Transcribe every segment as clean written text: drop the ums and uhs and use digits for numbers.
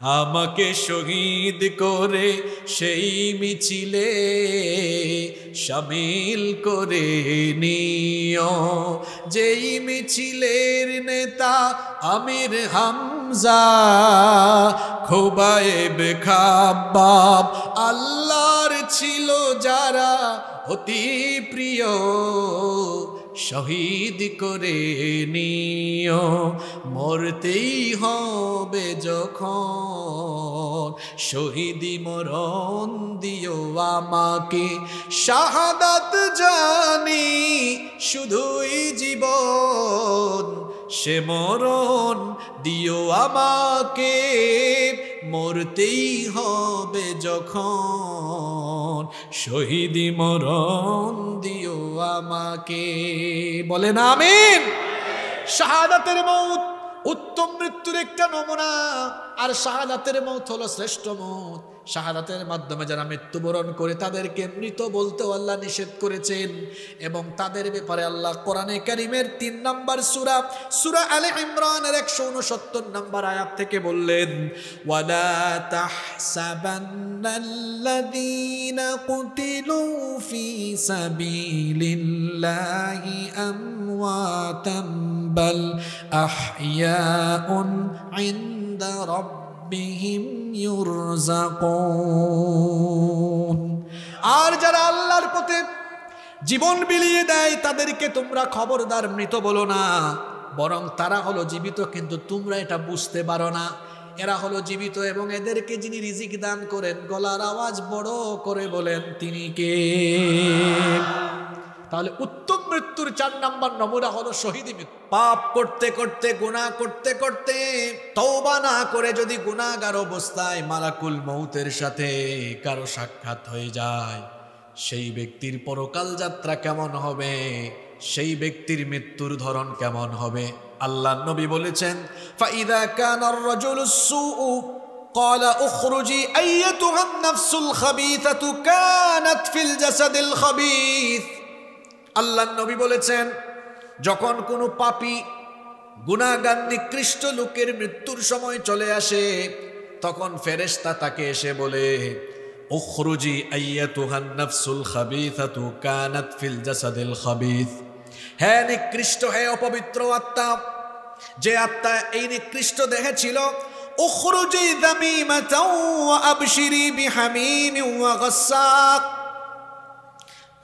আমাকে শহীদ করে সেই মিছিলে শামিল করে নিও। যেই মিছিলের নেতা আমির হামজা, খোবায়েব খাব্বাব আল্লাহর ছিল যারা অতি প্রিয়, শহীদ করে নিও। মরতেই হবে যখন শহীদি মরণ দিও আমাকে। শাহাদাত জানি শুধুই জীবন, সে মরণ দিও আমাকে। মরতেই হবে যখন শহীদি মরণ দিও আমাকে। বলেন আমিন। শাহাদাতের মউত উত্তম মৃত্যুর একটা নমুনা, আর শাহাদাতের মউত হলো শ্রেষ্ঠ মউত। শাহাদাতের মাধ্যমে যারা মৃত্যুবরণ করে তাদেরকে মৃত বলতেও আল্লাহ নিষেধ করেছেন, এবং তাদের ব্যাপারে আল্লাহ কোরআনে কারীমের 3 নম্বর সূরা সূরা আলে ইমরানের 169 নম্বর আয়াত থেকে বললেন, ওয়ালা তাহসাবান্নাল্লাযীনা কুতিলু ফি সাবিলিল্লাহি আমওয়াতাম বাল আহইয়াউন ইনদা রাব্বিহিম ইউরযাকুন। আর যারা আল্লাহর পথে জীবন বিলিয়ে দেয় তাদেরকে তোমরা খবরদার মৃত বলো না, বরং তারা হলো জীবিত, কিন্তু তোমরা এটা বুঝতে পারো না। এরা হলো জীবিত, এবং এদেরকে যিনি রিজিক দান করেন গলার আওয়াজ বড় করে বলেন তিনি কে? তাহলে উত্তম মৃত্যুর 4 নম্বর নমুনা হলো শহীদি মৃত্যু। পাপ করতে করতে, গুনাহ করতে করতে, তওবা না করে যদি গুনাহগার অবস্থায় মালাকুল মউতের সাথে কারো সাক্ষাৎ হয়ে যায়, সেই ব্যক্তির পরকাল যাত্রা কেমন হবে, সেই ব্যক্তির মৃত্যুর ধরন কেমন হবে? আল্লাহর নবী বলেছেন, ফাইদা কানার রাজুলুস সুউ ক্বালা উখরুজি আইয়াতুহান নাফসুল খাবীসাতু কানাত ফিল জাসাদিল খাবীস। আল্লাহর নবী বলেছেন, যখন কোনো পাপী গুনাহগার নিকৃষ্ট লোকের মৃত্যুর সময় চলে আসে, তখন ফেরেশতা তাকে এসে বলে, উখরুজি আইয়াতুহান নাফসুল খাবীসাতু কানাত ফিল জাসাদিল খাবীস। হে নিকৃষ্ট, হে অপবিত্র আত্মা, যে আত্মা এই নিকৃষ্ট দেহে ছিল, উখরুজি যামিমাতাও ওয়া আবশিরি বিহামিমিন ওয়া গাসসাক।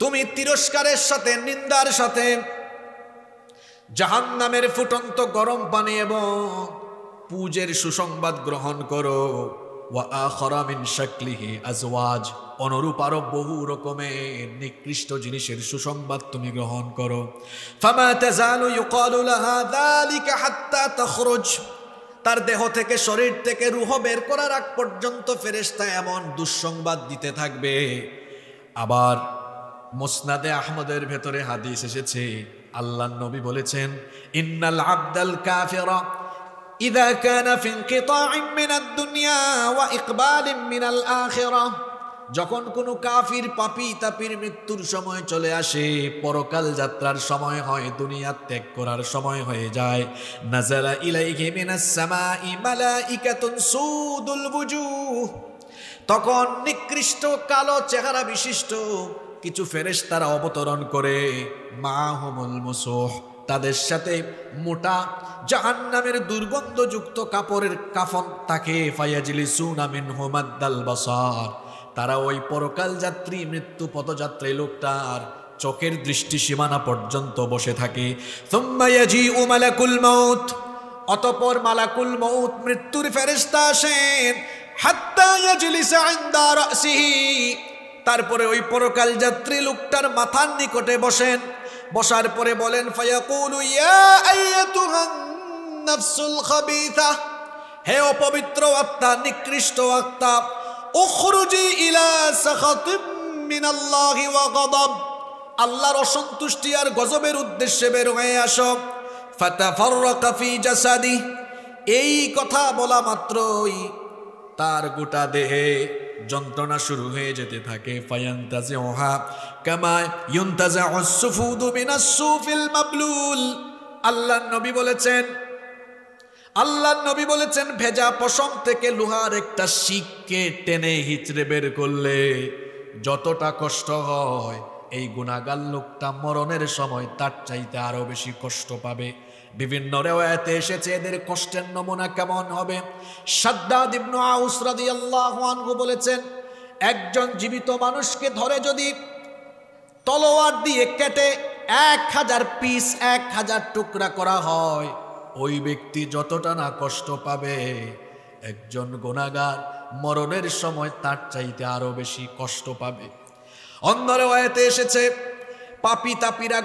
তুমি তিরস্কারের সাথে, নিন্দার সাথে জাহান্নামের ফুটন্ত গরম পানি এবং পূজের সুসংবাদ গ্রহণ করো। ওয়া আখারা মিন শাকলিহি আজওয়াজ, অনুরূপ আরো বহু রকমের নিকৃষ্ট জিনিসের সুসংবাদ তুমি গ্রহণ করো। ফামা তাজালু ইউকালু লাহা যালিকা হাত্তা তাখরুজ। তার দেহ থেকে, শরীর থেকে রূহ বের করার আগ পর্যন্ত ফেরেশতা এমন দুঃসংবাদ দিতে থাকবে। আবার মুসনাদে আহমদের ভেতরে হাদিস এসেছে, আল্লাহর নবী বলেছেন, ইন্নাল আবদাল কাফিরা ইযা কানা ফি ইনকিতাইম মিনাদ দুনিয়া ওয়া ইকবালিম মিনাল আখিরাহ। যখন কোনো কাফির, পাপী, তাপির মৃত্যুর সময় চলে আসে, পরকাল যাত্রার সময় হয়, দুনিয়া ত্যাগ করার সময় হয়ে যায়, নাযালা ইলাইহি মিনাস সামাই মালাইকাতুন সুদুল বুজুহ। তখন নিকৃষ্ট কালো চেহারা বিশিষ্ট কিছু ফেরেশতারা অবতরণ করে, মাহুমুল মুসুহ, তাদের সাথে মোটা জাহান্নামের দুর্গন্ধযুক্ত কাপড়ের কাফন থাকে। ফায়াজলিসুনা মিনহু মাদ্দাল বাসার। তারা ওই পরকাল যাত্রী, মৃত্যু পথযাত্রী লোকটার চোখের দৃষ্টি সীমানা পর্যন্ত বসে থাকে। সুম্মা ইয়াজিউ মালাকুল মাউত। অতঃপর মালাকুল মাউত, মৃত্যুর ফেরেশতা আসেন, হাত্তা ইয়াজলিসা ইনদা রাসিহি। তারপরে ওই পরকাল যাত্রী লোকটার মাথার নিকটে বসেন। বসার পরে বলেন, ফায়াকুলু ইয়া আইয়াতুহান নাফসুল খাবীসা, হে অপবিত্র আত্মা, নিকৃষ্ট আত্মা, উখরুজি ইলা সাখাতিম মিনাল্লাহি ওয়া গাদাব। আল্লাহর অসন্তুষ্টি আর গজবের উদ্দেশ্যে বের হয়ে আসো। ফাতাফাররাকা ফি জাসাদি। এই কথা বলা মাত্রই তার গোটা দেহে যন্ত্রণা শুরু হয়ে যেতে থাকে। ফায়ান্তাজিউহা কামা ইউনতাজাউস সুফুদু মিনাস সুফিল মাবলুল। আল্লাহর নবী বলেছেন, আল্লাহর নবী বলেছেন ভেজা পশম থেকে লোহার একটা শিককে টেনে হিচড়ে বের করলে যতটা কষ্ট হয়, এই গুনাহগার লোকটা মরণের সময় তার চাইতে আরো বেশি কষ্ট পাবে। বিভিন্ন রিওয়ায়াতে এসেছে এদের কষ্টের নমুনা কেমন হবে। শাদ্দাদ ইবনে আউস রাদিয়াল্লাহু আনহু বলেছেন, একজন জীবিত মানুষকে ধরে যদি তলোয়ার দিয়ে কেটে 1000 পিস 1000 টুকরা করা হয়, ওই ব্যক্তি যতটা না কষ্ট পাবে, একজন গুনাহগার মরণের সময় তার চাইতে আরো বেশি কষ্ট পাবে। অন্য রিওয়ায়াতে এসেছে পাপী তাপীরা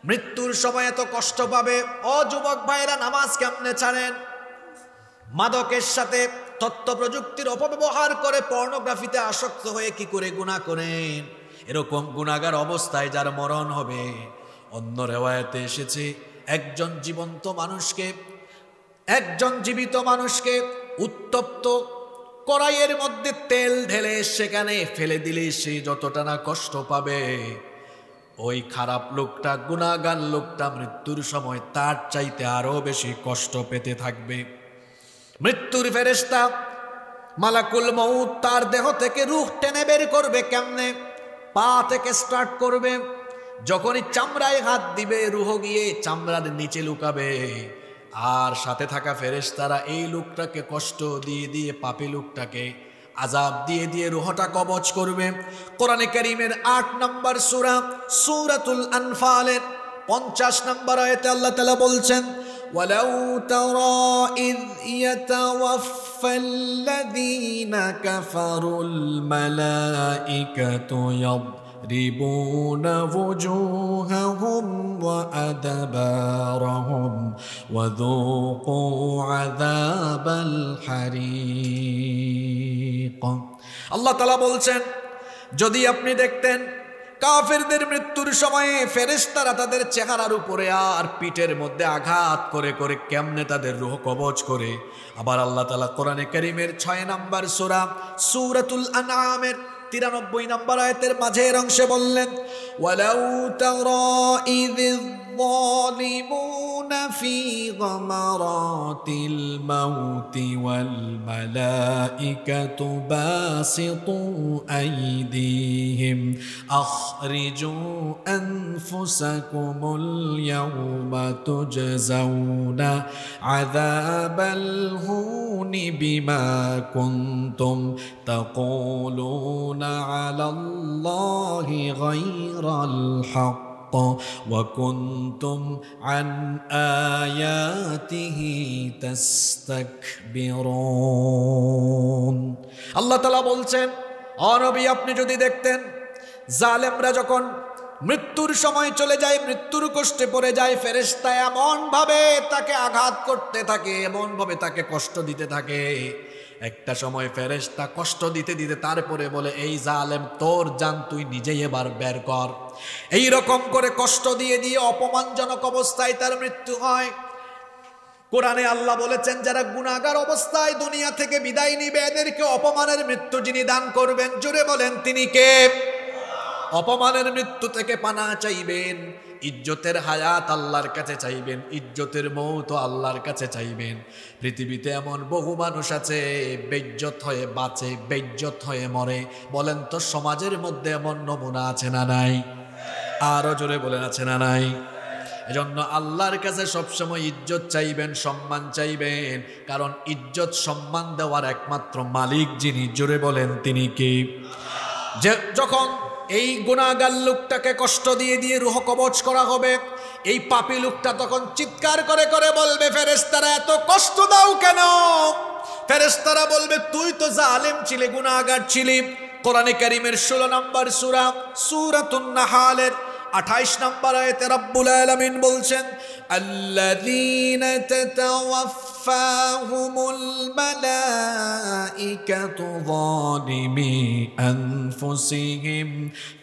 মৃত্যুর সময় এত কষ্ট পাবে। ও যুবক ভাইরা, নামাজ কেমনে ছাড়েন? মাদকের সাথে তথ্য প্রযুক্তির অপব্যবহার করে পর্নোগ্রাফিতে আসক্ত হয়ে কি করে গুনাহ করেন? এরকম গুনাহগার অবস্থায় যার মরণ হবে। অন্য রিওয়ায়াতে এসেছে একজন জীবিত মানুষকে উত্তপ্ত কড়াইয়ের মধ্যে তেল ঢেলে সেখানে ফেলে দিলে সে যতটা না কষ্ট পাবে, ওই খারাপ লোকটা, গুনাহগার লোকটা মৃত্যুর সময় তার চাইতে আরো বেশি কষ্ট পেতে থাকবে। মৃত্যুর ফেরেশতা মালাকুল মউত তার দেহ থেকে রূহ টেনে বের করবে কেমনে? পা থেকে স্টার্ট করবে, যখনই চামড়ায় হাত দিবে রূহ গিয়ে চামড়ার নিচে লুকাবে। আর সাথে থাকা ফেরেশতারা এই লোকটাকে কষ্ট দিয়ে দিয়ে, পাপী লোকটাকে আযাব দিয়ে দিয়ে রূহটা কবজ করবে। কোরআনে কারীমের 8 নম্বর সূরা সূরাতুল আনফালের 50 নম্বর আয়াতে আল্লাহ তাআলা বলছেন, ওয়ালাউ তারা ইয ইয়াতাওয়াফাল্লাযীনা কাফারুল মালাইকাতু يضربون وجوههم وأدبارهم وذوقوا عذاب الحريق। আল্লাহ তাআলা বলছেন, যদি আপনি দেখতেন কাফেরদের মৃত্যুর সময়ে ফেরেশতারা তাদের চেহারার উপরে আর পিঠের মধ্যে আঘাত করে করে কেমনে তাদের রূহ কবজ করে। আবার আল্লাহ তাআলা কোরআনে কারীমের 6 নম্বর সূরা সূরাতুল আনআমের 93 নম্বর আয়াতের মাঝের অংশে বললেন, ওয়ালাউ তারা ইযিয যালিমুনা ফি গামারাতিল মাউতি ওয়াল মালাইকাতু বাসিতু আইদিহিম আখরিজু আনফুসাকুমুল ইয়াওমা তুজজাউনা আযাবাল হুনি বিমা কুনতুম তাকুলুনা আলাল্লাহি গায়রাল হক وكنتم عن آياته تستكبرون। আল্লাহ তাআলা বলছেন, ও নবী আপনি যদি দেখতেন জালেমরা যখন মৃত্যুর সময় চলে যায়, মৃত্যুর কষ্টে পড়ে যায়, ফেরেশতা এমন ভাবে তাকে আঘাত করতে থাকে, এমন ভাবে তাকে কষ্ট দিতে থাকে। একটা সময় ফেরেশতা কষ্ট দিতে দিতে তারপরে বলে, এই জালেম তোর জান তুই নিজেই এবার বের কর। এই রকম করে কষ্ট দিয়ে দিয়ে অপমানজনক অবস্থায় তার মৃত্যু হয়। কোরআনে আল্লাহ বলেছেন, যারা গুনাহগার অবস্থায় দুনিয়া থেকে বিদায় নিবে এদেরকে অপমানের মৃত্যু যিনি দান করবেন, জোরে বলেন তিনি কে? অপমানের মৃত্যু থেকে পানা চাইবেন, ইজ্জতের হায়াত আল্লাহর কাছে চাইবেন, ইজ্জতের মৌত আল্লাহর কাছে চাইবেন। পৃথিবীতে এমন বহু মানুষ আছে বেইজ্জত হয়ে বাঁচে, বেইজ্জত হয়ে মরে। বলেন তো সমাজের মধ্যে এমন নমুনা আছে না নাই? আরো জোরে বলেন আছে না নাই? এজন্য আল্লাহর কাছে সবসময় ইজ্জত চাইবেন, সম্মান চাইবেন, কারণ ইজ্জত সম্মান দেওয়ার একমাত্র মালিক যিনি, জোরে বলেন তিনি কি? যে যখন এই গুনাহগার লোকটাকে কষ্ট দিয়ে দিয়ে রূহ কবজ করা হবে, এই পাপী লোকটা তখন চিৎকার করে করে বলবে, ফেরেশতারা এত কষ্ট দাও কেন? ফেরেশতারা বলবে, তুই তো জালেম ছিলি, গুনাহগার ছিলি। কোরআনে কারীমের 16 নম্বর সূরা সূরাতুন নাহালের 28 নম্বর আয়াতে রব্বুল আলামিন বলছেন, আল্লাযীনা তাতাওয়াফাহুমুল মালাইকাতু যালিমি আনফুসিহিম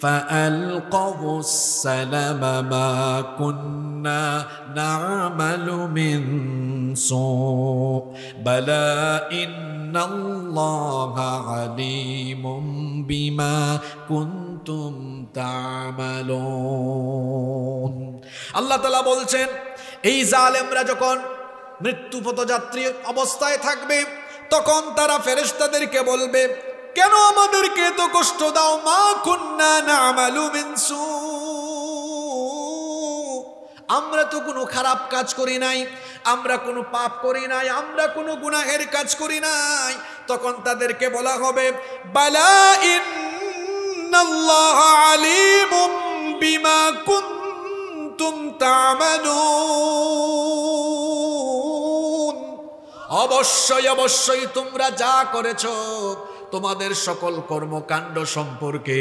ফাআলকাউস সালামা মা কুন্না না'মালু মিন সু বালা ইন্নাল্লাহা আলীমুম বিমা কুনতুম তা'মালুন। আল্লাহ তাআলা বলছেন, এই জালেমরা যখন মৃত্যুপথযাত্রী অবস্থায় থাকবে, তখন তারা ফেরেশতাদেরকে বলবে, কেন আমাদেরকে এত কষ্ট দাও? মা কুন্না না'মালু মিন সু, আমরা তো কোনো খারাপ কাজ করি নাই, আমরা কোনো পাপ করি নাই, আমরা কোনো গুনাহের কাজ করি নাই। তখন তাদেরকে বলা হবে, বালা ইন্নাল্লাহা আলিমুম বিমা কুনতুম তা'মালুন, অবশ্যই অবশ্যই তোমরা যা করেছো, তোমাদের সকল কর্মকাণ্ড সম্পর্কে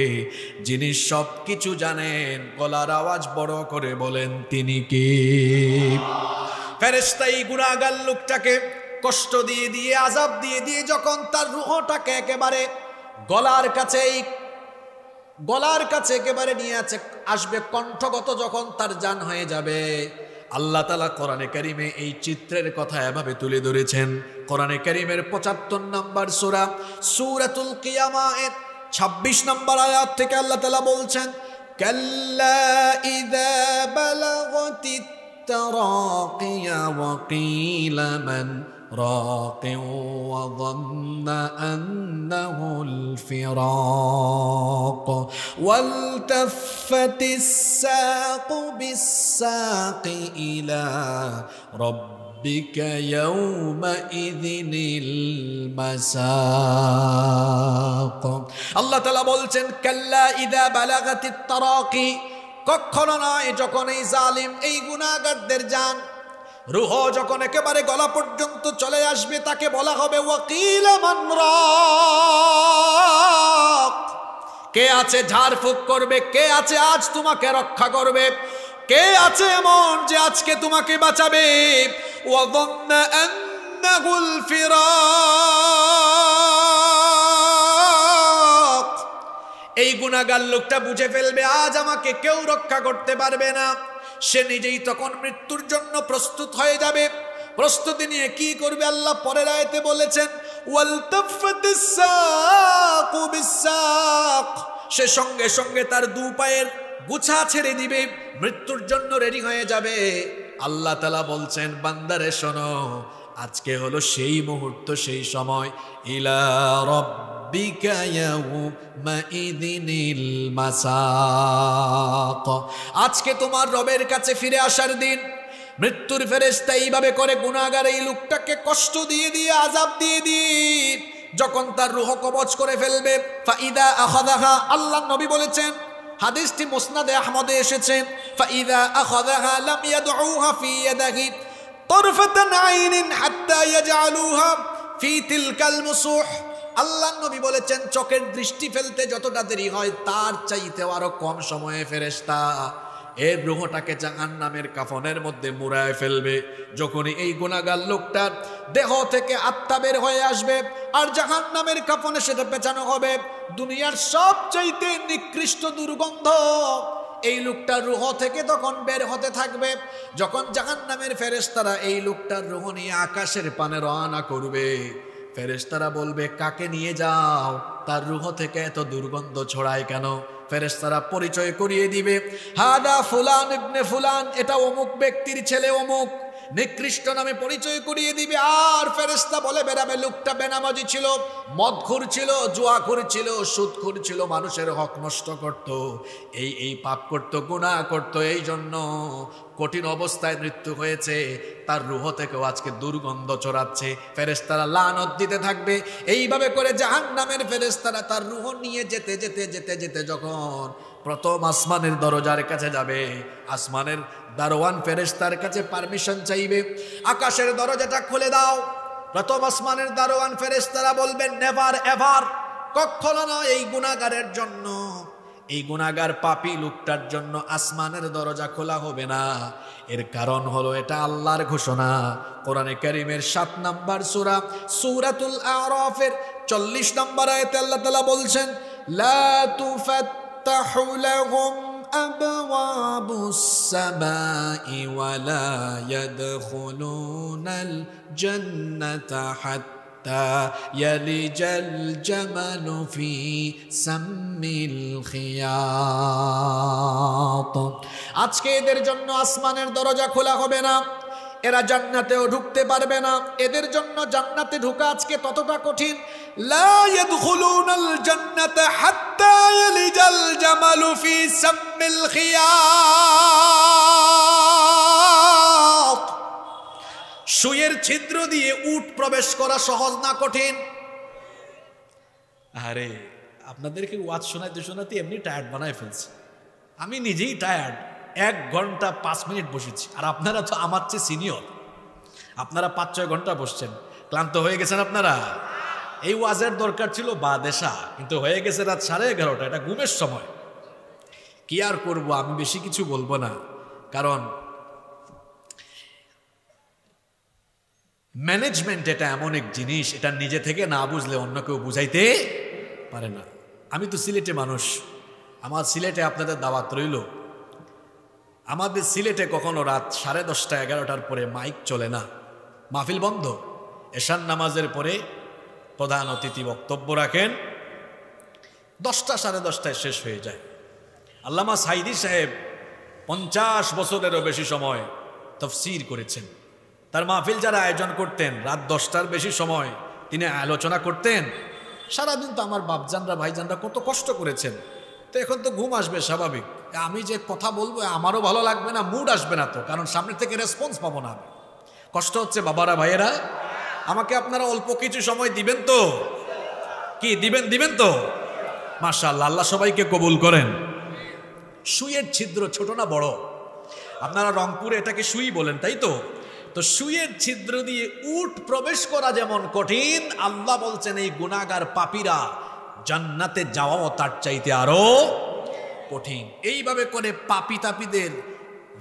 যিনি সব কিছু জানেন। গলার আওয়াজ বড় করে বলেন, তিনি কে? ফেরেশতা এই গুনাহগার লোকটাকে কষ্ট দিয়ে দিয়ে, আযাব দিয়ে দিয়ে যখন তার রূহটাকে একেবারে গলার কাছে একেবারে নিয়ে আসবে, কণ্ঠগত যখন তার জান হয়ে যাবে, আল্লাহ তাআলা কোরআনে কারিমে এই চিত্রের কথা এভাবে তুলে ধরেছেন। কোরআনে কারিমের ৭৫ নম্বর সূরা সূরাতুল কিয়ামাহ ২৬ নম্বর আয়াত থেকে আল্লাহ তাআলা বলছেন, কাল্লা ইযা বালাগাতিত তারাকিয়া ওয়া কিলা মান রাকিউ ওয়া যান্না আন্নাহুল ফিরাক ওয়ালতাফাতিস সাকু বিস-সাকি ইলা রাব্বিকা ইয়াওমাইযিনিল মাসাক। আল্লাহ তাআলা বলছেন, কাল্লা ইযা বালাগাতিত তারাকি, কখনো নয়, যখন এই জালিম, এই গুনাহগারদের জান, রূহ যখন একেবারে গলা পর্যন্ত চলে আসবে, তাকে বলা হবে, ওয়াকিলা মান রাক, কে আছে ঝাড়ফুঁক করবে, কে আছে আজ তোমাকে রক্ষা করবে, কে আছে এমন যে আজকে তোমাকে বাঁচাবে। ওয়া যান্না আন্নাহুল ফিরাক, এই গুনাহগার লোকটা বুঝে ফেলবে আজ আমাকে কেউ রক্ষা করতে পারবে না। সে নিজেই তখন মৃত্যুর জন্য প্রস্তুত হয়ে যাবে। প্রস্তুতি নিয়ে কি করবে? আল্লাহ পরের আয়াতে বলেছেন, ওয়ালতাফাতিস সাকু বিস-সাক, সে সঙ্গে সঙ্গে তার দু পায়ের গুছা ছেড়ে দিবে, মৃত্যুর জন্য রেডি হয়ে যাবে। আল্লাহ তাআলা বলছেন, বান্দারে শোনো, আজকে হলো সেই মুহূর্ত, সেই সময়, ইলা রাব্বিকা ইয়াওমাইযিনিল মাসাক, আজকে তোমার রবের কাছে ফিরে আসার দিন। মৃত্যুর ফেরেশতা এইভাবে করে গুনাহগার এই লোকটাকে কষ্ট দিয়ে দিয়ে, আযাব দিয়ে দিয়ে যখন তার রূহ কবজ করে ফেলবে, ফাইদা আখাযাহা, আল্লাহর নবী বলেছেন, হাদিসটি মুসনাদে আহমদে এসেছে, ফাইদা আখাযাহা লাম ইয়াদউহা ফি ইয়াদিহি তারফাতান আইনিন হাত্তা ইয়াজআলুহা ফি তিলকাল মুসুহ। আল্লাহর নবী বলেছেন, চোখের দৃষ্টি ফেলতে যতটা দেরি হয়, তার চাইতে আরো কম সময়ে ফেরেশতা এর রূহটাকে জাহান্নামের কাফনের মধ্যে মুড়ায় ফেলবে। যখনই এই গুনাহগার লোকটার দেহ থেকে আত্মা বের হয়ে আসবে আর জাহান্নামের কাফনে সেটা পেঁচানো হবে, দুনিয়ার সবচাইতে নিকৃষ্ট দুর্গন্ধ এই লোকটার রূহ থেকে তখন বের হতে থাকবে। যখন জাহান্নামের ফেরেশতারা এই লোকটার রূহ নিয়ে আকাশের পানে রওনা করবে, ফেরেশতারা বলবে, কাকে নিয়ে যাও? তার রূহ থেকে এত দুর্গন্ধ ছড়ায় কেন? ফেরেশতারা পরিচয় করিয়ে দিবে, হাদা ফুলান ইবনে ফুলান, এটা অমুক ব্যক্তির ছেলে অমুক, নিকৃষ্ট নামে পরিচয় করিয়ে দিবে। আর ফেরেশতা বলে বেড়াবে, লোকটা বেনামাজি ছিল, মদখোর ছিল, জুয়াখোর ছিল, সুদখোর ছিল, মানুষের হক নষ্ট করত, এই পাপ করত, গুনাহ করত, এই জন্য কঠিন অবস্থায় মৃত্যু হয়েছে, তার রূহ থেকেও আজকে দুর্গন্ধ ছড়াচ্ছে। ফেরেশতারা লানত দিতে থাকবে। এইভাবে করে জাহান্নামের ফেরেশতারা তার রূহ নিয়ে যেতে যেতে যেতে যেতে যখন প্রথম আসমানের দরজার কাছে যাবে, আসমানের দারোয়ান ফেরেশতার কাছে পারমিশন চাইবে, আকাশের দরজাটা খুলে দাও। প্রথম আসমানের দারোয়ান ফেরেশতারা বলবেন, নেভার এভার, কখনো নয়, এই গুনাহগারের জন্য, এই গুনাহগার পাপী লোকটার জন্য আসমানের দরজা খোলা হবে না। এর কারণ হলো, এটা আল্লাহর ঘোষণা। কোরআনে কারীমের ৭ নম্বর সূরা সূরাতুল আরাফের ৪০ নম্বর আয়াতে আল্লাহ তাআলা বলছেন, লা তুফাত্তাহু লাহুম আবওয়াবুস সামাই ওয়া লা ইয়াদখুলুনাল জান্নাতা হাত্তা ইয়ালিজাল জামালু ফি সাম্মিল খিয়াত। আজকে এদের জন্য আসমানের দরজা খোলা হবে না। এরা জান্নাতেও ঢুকতে পারবে না। এদের জন্য জান্নাতে ঢোকা আজকে ততটা কঠিন। লা ইয়াদখুলুনাল জান্নাতা হাত্তা ইয়ালিজাল জামালু ফি সাম্মিল খিয়াত। সুইয়ের ছিদ্র দিয়ে উট প্রবেশ করা সহজ না কঠিন? আরে আপনাদেরকে ওয়াজ শোনাইতে শোনাতে এমনি টায়ার্ড বানায় ফেলছে, আমি নিজেই টায়ার্ড। 1 ঘন্টা 5 মিনিট বসেছি, আর আপনারা তো আমার চেয়ে সিনিয়র, আপনারা 5-6 ঘন্টা বসছেন। ক্লান্ত হয়ে গেছেন আপনারা? এই ওয়াজের দরকার ছিল বাদেশা, কিন্তু হয়ে গেছে রাত 11:30। এটা ঘুমের সময়। কি আর করব, আমি বেশি কিছু বলবো না, কারণ ম্যানেজমেন্ট এটা এমন এক জিনিস, এটা নিজে থেকে না বুঝলে অন্য কেউ বুঝাইতে পারে না। আমি তো সিলেটে মানুষ, আমার সিলেটে আপনাদের দাওয়াত রইল। আমাদের সিলেটে কখনো রাত 10:30 11টার পরে মাইক চলে না, মাহফিল বন্ধ। এশার নামাজের পরে প্রধান অতিথি বক্তব্য রাখেন, 10টা 10:30টায় শেষ হয়ে যায়। আল্লামা সাইদি সাহেব 50 বছরেরও বেশি সময় তাফসীর করেছেন। তার মাহফিল যারা আয়োজন করতেন, রাত 10টার বেশি সময় তিনি আলোচনা করতেন। সারাদিন তো আমার বাপজানরা ভাইজানরা কত কষ্ট করেছেন, তো এখন তো ঘুম আসবে স্বাভাবিক। আমি যে কথা বলবো আমারও ভালো লাগবে না, মুড আসবে না, তো কারণ সামনে থেকে রেসপন্স পাবো না আমি। কষ্ট হচ্ছে বাবারা ভাইয়েরা, আমাকে আপনারা অল্প কিছু সময় দিবেন তো? কি দিবেন তো? মাশাআল্লাহ, আল্লাহ সবাইকে কবুল করেন। সুইয়ের ছিদ্র ছোট না বড়? আপনারা রংপুরে এটাকে সুই বলেন, তাই তো? তো সুইয়ের ছিদ্র দিয়ে উট প্রবেশ করা যেমন কঠিন, আল্লাহ বলছেন এই গুনাহগার পাপীরা জান্নাতে যাওয়াও তার চাইতে আরো কঠিন। এইভাবে করে পাপী তাপীদের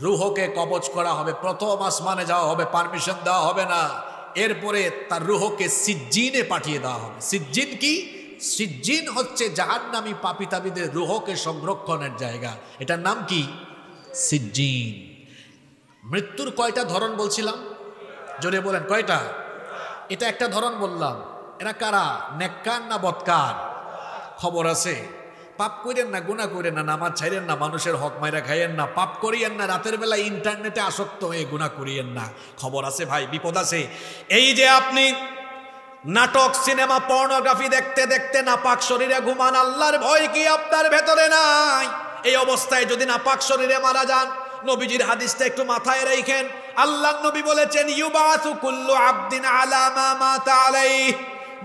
রূহকে কবজ করা হবে। প্রথম আসমানে যাওয়া হবে, পারমিশন দেওয়া হবে না। এরপরে তার রূহকে সিজ্জিনে পাঠিয়ে দেওয়া হবে। সিজ্জিন কি? সিজ্জিন হচ্ছে জাহান্নামী পাপী তাপীদের রূহকে সংরক্ষণের জায়গা। এটার নাম কি? সিজ্জিন। মৃত্যুর কয়টা ধরন বলছিলাম? জোরে বলেন, কয়টা? এটা একটা ধরন বললাম। এরা কারা? নেককার না বদকার? খবর আছে। পাপ করেন না, গুনাহ করেন না, নামাজ ছাইরেন না, মানুষের হক মাইরা খাইয়েন না, পাপ করিয়েন না, রাতের বেলা ইন্টারনেটে আসক্ত হয়ে গুনাহ করিয়েন না। খবর আছে ভাই, বিপদ আছে। এই যে আপনি নাটক, সিনেমা, পর্নোগ্রাফি দেখতে দেখতে নাপাক শরীরে ঘুমান, আল্লাহর ভয় কি আপনার ভেতরে নাই? এই অবস্থায় যদি নাপাক শরীরে মারা যান, নবীজির হাদিসটা একটু মাথায় রাখেন। আল্লাহর নবী বলেছেন, ইউবাসু কুল্লু আবদিন আলা মা মাতা আলাইহি।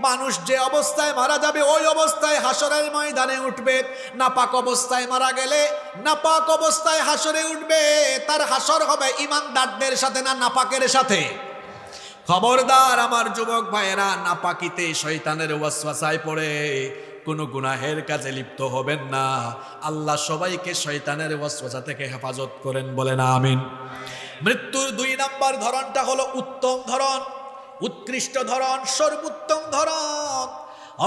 মানুষ যে অবস্থায় মারা যাবে ওই অবস্থায় হাসরের ময়দানে উঠবে। নাপাক অবস্থায় মারা গেলে নাপাক অবস্থায় হাসরে উঠবে। তার হাসর হবে ঈমানদারদের সাথে না নাপাকের সাথে? খবরদার আমার যুবক ভাইয়েরা, নাপাকিতে শয়তানের ওয়াসওয়াসায় পড়ে কোনো গুনাহের কাজে লিপ্ত হবেন না। আল্লাহ সবাইকে শয়তানের ওয়াসওয়াসা থেকে হেফাজত করেন, বলেন আমিন। মৃত্যুর 2 নম্বর ধরনটা হলো উত্তম ধরন, উৎকৃষ্ট ধরন, সর্বোত্তম ধরন।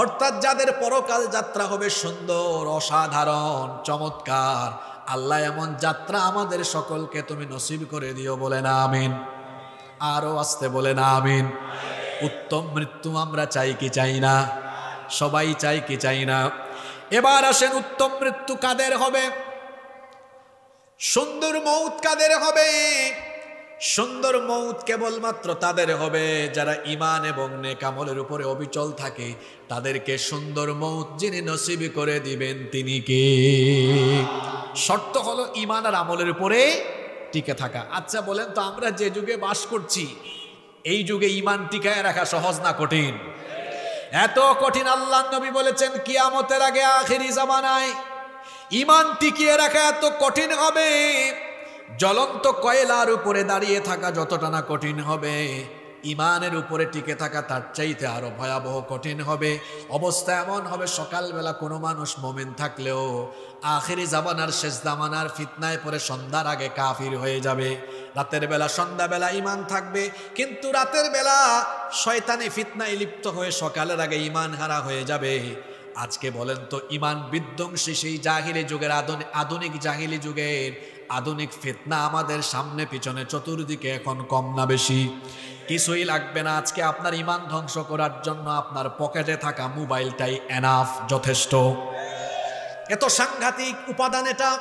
অর্থাৎ যাদের পরকাল যাত্রা হবে সুন্দর, অসাধারণ, চমৎকার। আল্লাহ এমন যাত্রা আমাদের সকলকে তুমি নসিব করে দিও, বলেন আমিন। আরো আসতে বলেন আমিন। উত্তম মৃত্যু আমরা চাই কি চাই না? সবাই চাই কি চাই না? এবার আসেন, উত্তম মৃত্যু কাদের হবে? সুন্দর মৌত কাদের হবে? সুন্দর মৌত কেবলমাত্র তাদের হবে যারা ঈমান এবং নেক আমলের উপরে অবিচল থাকে। তাদেরকে সুন্দর মৌত যিনি নসিব করে দিবেন তিনি কে? শর্ত হলো ঈমান আর আমলের উপরে টিকে থাকা। আচ্ছা বলেন তো, আমরা যে যুগে বাস করছি এই যুগে ঈমান টিকায় রাখা সহজ না কঠিন? এত কঠিন আল্লাহর নবী বলেছেন কিয়ামতের আগে আখিরি জামানায় ঈমান টিকিয়ে রাখা এত কঠিন হবে, জ্বলন্ত কয়লার উপরে দাঁড়িয়ে থাকা যতটা না কঠিন হবে, ঈমানের উপরে টিকে থাকা তার চাইতে আরো ভয়াবহ কঠিন হবে। অবস্থা এমন হবে, সকালবেলা কোনো মানুষ মুমিন থাকলেও আখিরি জামানার শেষ জামানার ফিতনায় পরে সন্ধ্যার আগে কাফির হয়ে যাবে। রাতের বেলা সন্ধ্যাবেলা ঈমান থাকবে, কিন্তু রাতের বেলা শয়তানি ফিতনায় লিপ্ত হয়ে সকালের আগে ঈমান হারা হয়ে যাবে। আজকে বলেন তো, ঈমান বিধ্বংসী সেই জাহিলি যুগের আধুনিক জাহিলি যুগের আধুনিক ফিতনা আমাদের সামনে পিছনে চতুর্দিকে এখন কম না বেশি? কিছুই লাগবে না আজকে আপনার ঈমান ধ্বংস করার জন্য। আপনার পকেটে থাকা মোবাইলটাই এনাফ, যথেষ্ট। এত সাংঘাতিক উপাদান এটা।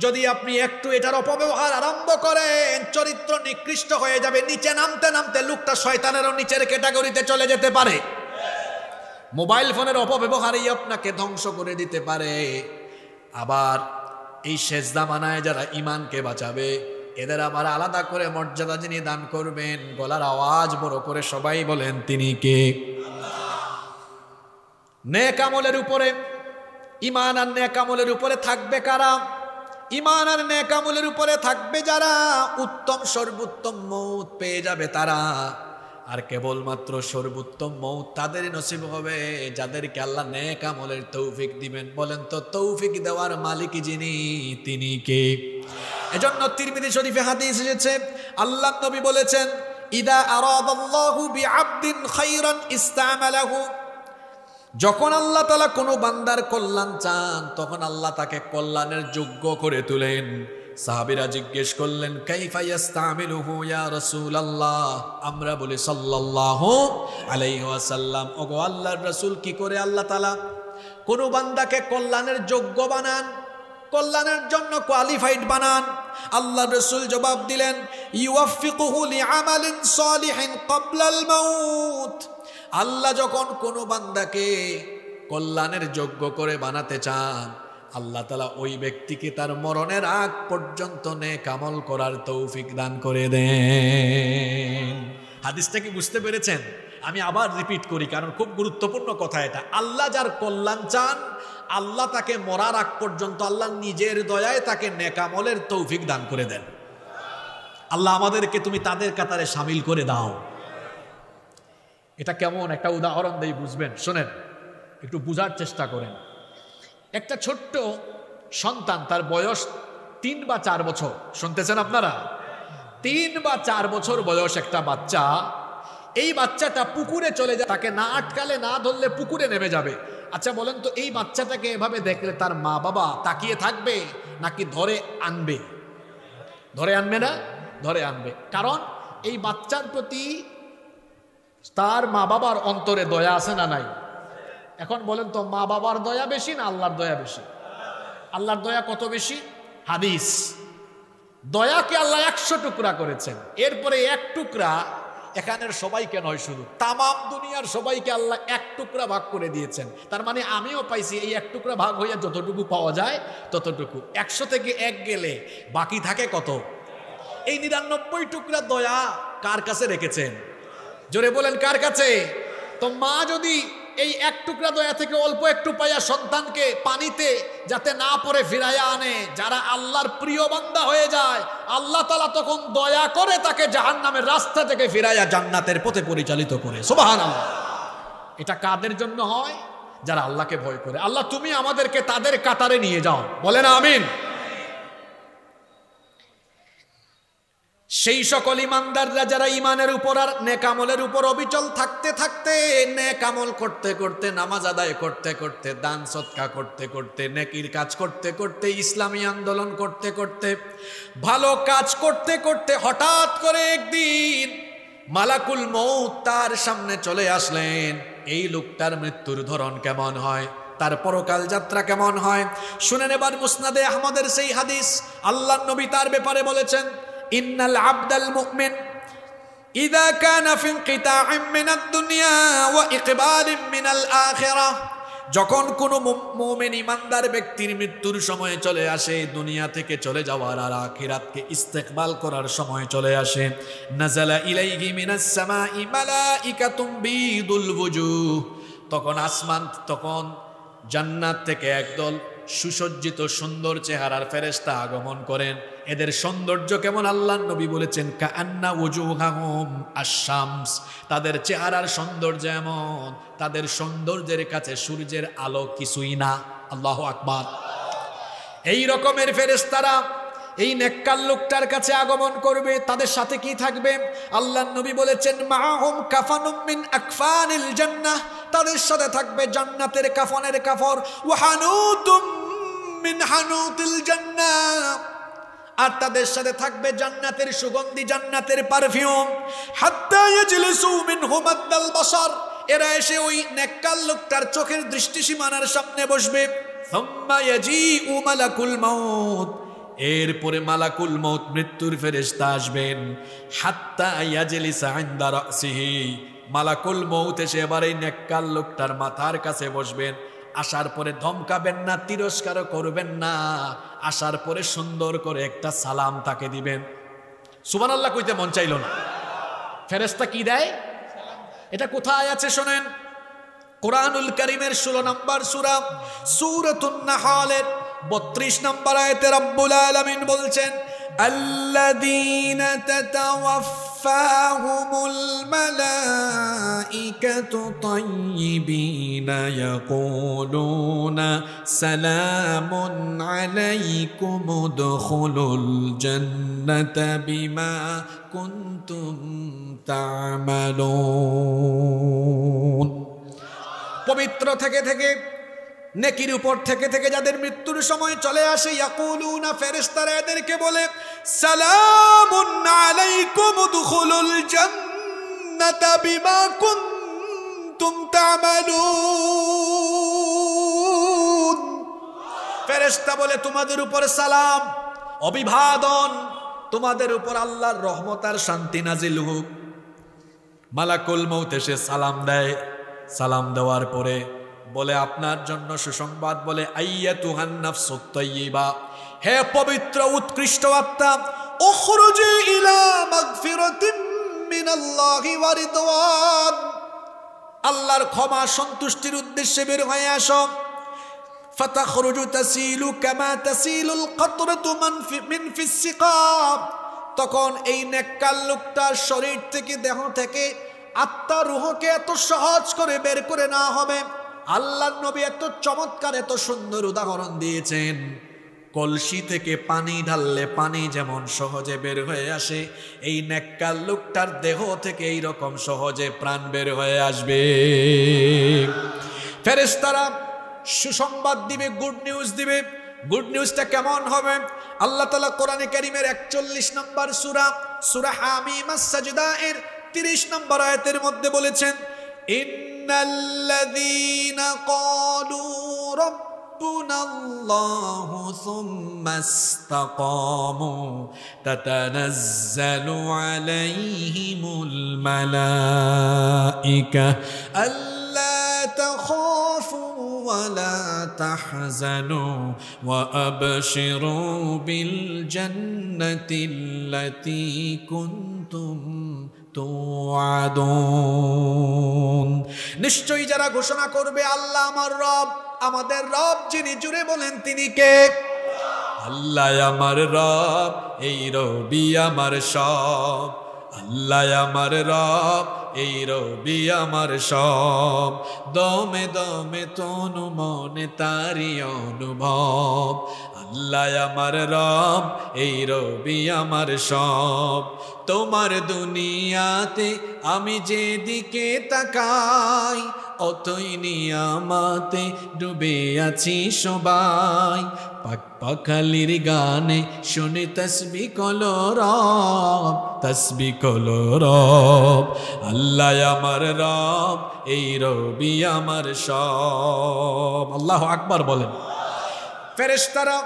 যদি আপনি একটু এটার অপব্যবহার আরম্ভ করেন, চরিত্র নিকৃষ্ট হয়ে যাবে, নিচে নামতে নামতে লোকটা শয়তানেরও নিচের ক্যাটাগরিতে চলে যেতে পারে। মোবাইল ফোনের অপব্যবহারই আপনাকে ধ্বংস করে দিতে পারে। আবার এই শেষ জামানায় যারা ইমানকে বাঁচাবে, এদের আবার আলাদা করে মর্যাদা যিনি দান করবেন, গলার আওয়াজ বড় করে সবাই বলেন, তিনি কে? নেক আমলের উপরে, ইমান আর নেক আমলের উপরে থাকবে কারা? ইমান আর নেক আমলের উপরে থাকবে যারা, উত্তম সর্বোত্তম মৌত পেয়ে যাবে তারা। আর কেবলমাত্র সর্বোত্তম মৌত তাদের নসিব হবে যাদেরকে আল্লাহ নেক আমলের তৌফিক দিবেন। বলেন তো তৌফিক দেওয়ার মালিক যিনি, তিনি কে? এজন্য তিরমিজি শরীফে হাদিস এসেছে, আল্লাহ নবী বলেছেন, ইদা আরাদাল্লাহু বিআবদিন খায়রান ইস্তামালাহু। যখন আল্লাহ তাআলা কোনো বান্দার কল্যাণ চান, তখন আল্লাহ তাকে কল্যাণের যোগ্য করে তোলেন। সাহাবীরা জিজ্ঞেস করলেন, কাইফা ইস্তামিলুহু ইয়া রাসূলুল্লাহ? আমরা বলি সাল্লাল্লাহু আলাইহি ওয়াসাল্লাম, ওগো আল্লাহর রাসূল, কি করে আল্লাহ তাআলা কোনো বান্দাকে কল্যাণের যোগ্য বানান, কল্যাণের জন্য কোয়ালিফাইড বানান? আল্লাহ রাসূল জবাব দিলেন, ইউওয়াফিকুহু লিআমালিন সালিহিন ক্বাবলাল মাউত। আল্লাহ যখন কোনো বান্দাকে কল্যাণের যোগ্য করে বানাতে চান, আল্লাহ তাআলা ওই ব্যক্তিকে তার মরণের আগ পর্যন্ত নেক আমল করার তৌফিক দান করে দেন। হাদিসটা কি বুঝতে পেরেছেন? আমি আবার রিপিট করি, কারণ খুব গুরুত্বপূর্ণ কথা এটা। আল্লাহ যার কল্যাণ চান, আল্লাহ তাকে মরার আগ পর্যন্ত আল্লাহ নিজের দয়ায় তাকে নেক আমলের তৌফিক দান করে দেন। আল্লাহ আমাদেরকে তুমি তাদের কাতারে শামিল করে দাও। এটা কেমন একটা উদাহরণ দেই, বুঝবেন। শোনেন, একটু বুঝার চেষ্টা করেন। একটা ছোট্ট সন্তান, তার বয়স 3 বা 4 বছর, শুনতেছেন আপনারা? 3 বা 4 বছর বয়স একটা বাচ্চা। এই বাচ্চাটা পুকুরে চলে যায়, তাকে না আটকালে, না ধরলে পুকুরে নেমে যাবে। আচ্ছা বলেন তো, এই বাচ্চাটাকে এভাবে দেখলে তার মা বাবা তাকিয়ে থাকবে নাকি ধরে আনবে? ধরে আনবে না? ধরে আনবে। কারণ এই বাচ্চার প্রতি তার মা বাবার অন্তরে দয়া আছে না নাই? এখন বলেন তো, মা বাবার দয়া বেশি না আল্লাহর দয়া বেশি? আল্লাহর দয়া কত বেশি? হাদিস, দয়াকে আল্লাহ 100 টুকরা করেছেন। এরপরে 1 টুকরা এখানের সবাইকে নয়, শুধু তামাম দুনিয়ার সবাইকে আল্লাহ 1 টুকরা ভাগ করে দিয়েছেন। তার মানে আমিও পাইছি এই 1 টুকরা ভাগ হইয়া যতটুকু পাওয়া যায় ততটুকু। 100 থেকে 1 গেলে বাকি থাকে কত? এই 99 টুকরা দয়া কার কাছে রেখেছেন? জোরে বলেন, কার কাছে? তো মা যদি এই 1 টুকরা দয়া থেকে অল্প একটু পাইয়া সন্তানকে পানিতে যাতে না পড়ে ফিরাইয়া আনে, যারা আল্লাহর প্রিয় বান্দা হয়ে যায়, আল্লাহ তাআলা তখন দয়া করে তাকে জাহান্নামের রাস্তা থেকে ফিরাইয়া জান্নাতের পথে পরিচালিত করে। সুবহানাল্লাহ। এটা কাদের জন্য হয়? যারা আল্লাহকে ভয় করে। আল্লাহ তুমি আমাদেরকে তাদের কাতারে নিয়ে যাও, বলেন আমিন। সেই সকল ইমানদাররা যারা ইমানের উপর আর নেক আমলের উপর অবিচল থাকতে থাকতে, নেক আমল করতে করতে, নামাজ আদায় করতে করতে, দান সদকা করতে করতে, নেকির কাজ করতে করতে, ইসলামী আন্দোলন করতে করতে, ভালো কাজ করতে করতে, হঠাৎ করে একদিন মালাকুল মউত তার সামনে চলে আসলেন। এই লোকটার মৃত্যুর ধরন কেমন হয়, তার পরকাল যাত্রা কেমন হয় শুনেন এবার। মুসনাদে আহমদের সেই হাদিস, আল্লাহর নবী তার ব্যাপারে বলেছেন, ইন্নাল আবদাল মুমিন ইযা কানা ফি ইনকিতাইম মিনাদ দুনিয়া ওয়া ইকবালিম মিনাল আখিরাহ। যখন কোনো মুমিন ইমানদার ব্যক্তির মৃত্যুর সময় চলে আসে, দুনিয়া থেকে চলে যাওয়ার আর আখিরাতকে ইস্তেকবাল করার সময় চলে আসে, নাযালা ইলাইহি মিনাস সামাই মালাইকাতুম বিদুল ওয়ুজুহ। তখন আসমান, তখন জান্নাত থেকে একদল সুসজ্জিত সুন্দর চেহারার ফেরেশতা আগমন করেন। এদের সৌন্দর্য কেমন আল্লাহর নবী বলেছেন, কাআন্না ওয়ুজুহাহুম আশ-শামস। তাদের চেহারার সৌন্দর্য এমন, তাদের সৌন্দর্যের কাছে সূর্যের আলো কিছুই না। আল্লাহু আকবার। এই রকমের ফেরেশতারা এই নেককার লোকটার কাছে আগমন করবে। তাদের সাথে কি থাকবে? আল্লাহর নবী বলেছেন, মাআহুম কাফানুম মিন আকফানিল জান্নাহ। তাদের সাথে থাকবে জান্নাতের কাফনের কাফর, ওয়া হানুতুম মিন হানুতিল জান্নাহ। আর তাদের সাথে থাকবে জান্নাতের সুগন্ধি, জান্নাতের পারফিউম। হাত্তা ইয়াজলিসু মিনহু মাদ্দাল বাসার। এরা এসে ওই নেককার লোকটার চোখের দৃষ্টিসীমানার সামনে বসবে। সুম্মা ইয়াজিউ মালাকুল মাউত। এরপরে মালাকুল মউত মৃত্যুর ফেরেশতা আসবেন, হাত্তা ইয়াজলিসা ইনদা রাসিহি, মালাকুল মউত এসে এবার এই নেককার লোকটার মাথার কাছে বসবেন। আসার পরে ধমকাবেন না, তিরস্কার করবেন না, আসার পরে সুন্দর করে একটা সালাম তাকে দিবেন। সুবহানাল্লাহ কইতে মন চাইল না। ফেরেশতা কি দেয়? এটা কোথায় আছে শোনেন, কোরআনুল কারীমের 16 নম্বর সূরা সূরাতুন নাহলের 32 নম্বর আয়াতে রব্বুল আলামিন বলছেন, আল্লাযীনা তাতাওয়াফাহুমুল মালাইকাতু তাইয়্যিবিনা ইয়াকুলুনা সালামুন আলাইকুম উদখুলুল জান্নাতা বিমা কুনতুম তা'মালুন। পবিত্র থেকে থেকে, নেকির উপর থেকে থেকে যাদের মৃত্যুর সময় চলে আসে, ইয়াকুলুনা, ফেরেশতারা এদেরকে বলে, সালামুন আলাইকুম উদখুলুল জান্নাতা বিমা কুনতুম তা'মালুন। ফেরেশতা বলে তোমাদের উপর সালাম, অভিবাদন, তোমাদের উপর আল্লাহর রহমত আর শান্তি নাজিল হোক। মালাকুল মউত এসে সালাম দেয়। সালাম দেওয়ার পরে বলে আপনার জন্য সুসংবাদ, বলে আইয়াতুহান নাফসুত তাইয়্যিবা, হে পবিত্র উৎকৃষ্ট আত্মা, উখরুজি ইলা মাগফিরাতিম মিনাল্লাহি ওয়া রিদওয়ান, আল্লাহর ক্ষমা সন্তুষ্টির উদ্দেশ্যে বের হয়ে আসো। ফাতাখরুজু তাসিলু কামা তাসিলুল কাতরাতু মিন ফিস সিকাব, তখন এই নেককার লোকটার শরীর থেকে, দেহ থেকে আত্মা রূহকে এত সহজ করে বের করে না হবে। আল্লাহর নবী এত চমৎকার, এত সুন্দর উদাহরণ দিয়েছেন, কলসি থেকে পানি ঢাললে পানি যেমন সহজে বের হয়ে আসে, এই নেককার লোকটার দেহ থেকে এই রকম সহজে প্রাণ বের হয়ে আসবে। ফেরেশতারা সুসংবাদ দিবে, গুড নিউজ দিবে। গুড নিউজটা কেমন হবে? আল্লাহ তাআলা কোরআনে কারীমের 41 নম্বর সূরা হামিম আস-সাজদা এর 30 নম্বর আয়াতের মধ্যে বলেছেন, ইন্নাল্লাযীনা ক্বালু রাব্বুনাল্লাহু সুম্মা ইসতাকামু তাতানাজ্জালু আলাইহিমুল মালাইকা আল্লা তাখাফু ওয়া লা তাহজানু ওয়া আবশিরু বিল জান্নাতিল্লাতী কুনতুম তুআদুন। নিশ্চয়ই যারা ঘোষণা করবে আল্লাহ আমার রব, আমাদের রব যিনি, জুড়ে বলেন তিনি কে? আল্লাহ আমার রব, এই রবি আমার সব। আল্লাহ আমার রব, এই রবি আমার সব। দমে দমে তনু মনে তারি অনুভব। আল্লাহ আমার রব, এই রবি আমার সব। তোমার দুনিয়াতে আমি যেদিকে তাকাই, অতই নিয়ামতে ডুবে আছি সবাই। পাক পাখালির গানে শুনে তসবিহ কলো রব, তসবিহ কলো রব। আল্লাহ আমার রব, এই রবি আমার সব। আল্লাহু আকবার বলেন। ফেরেশতারা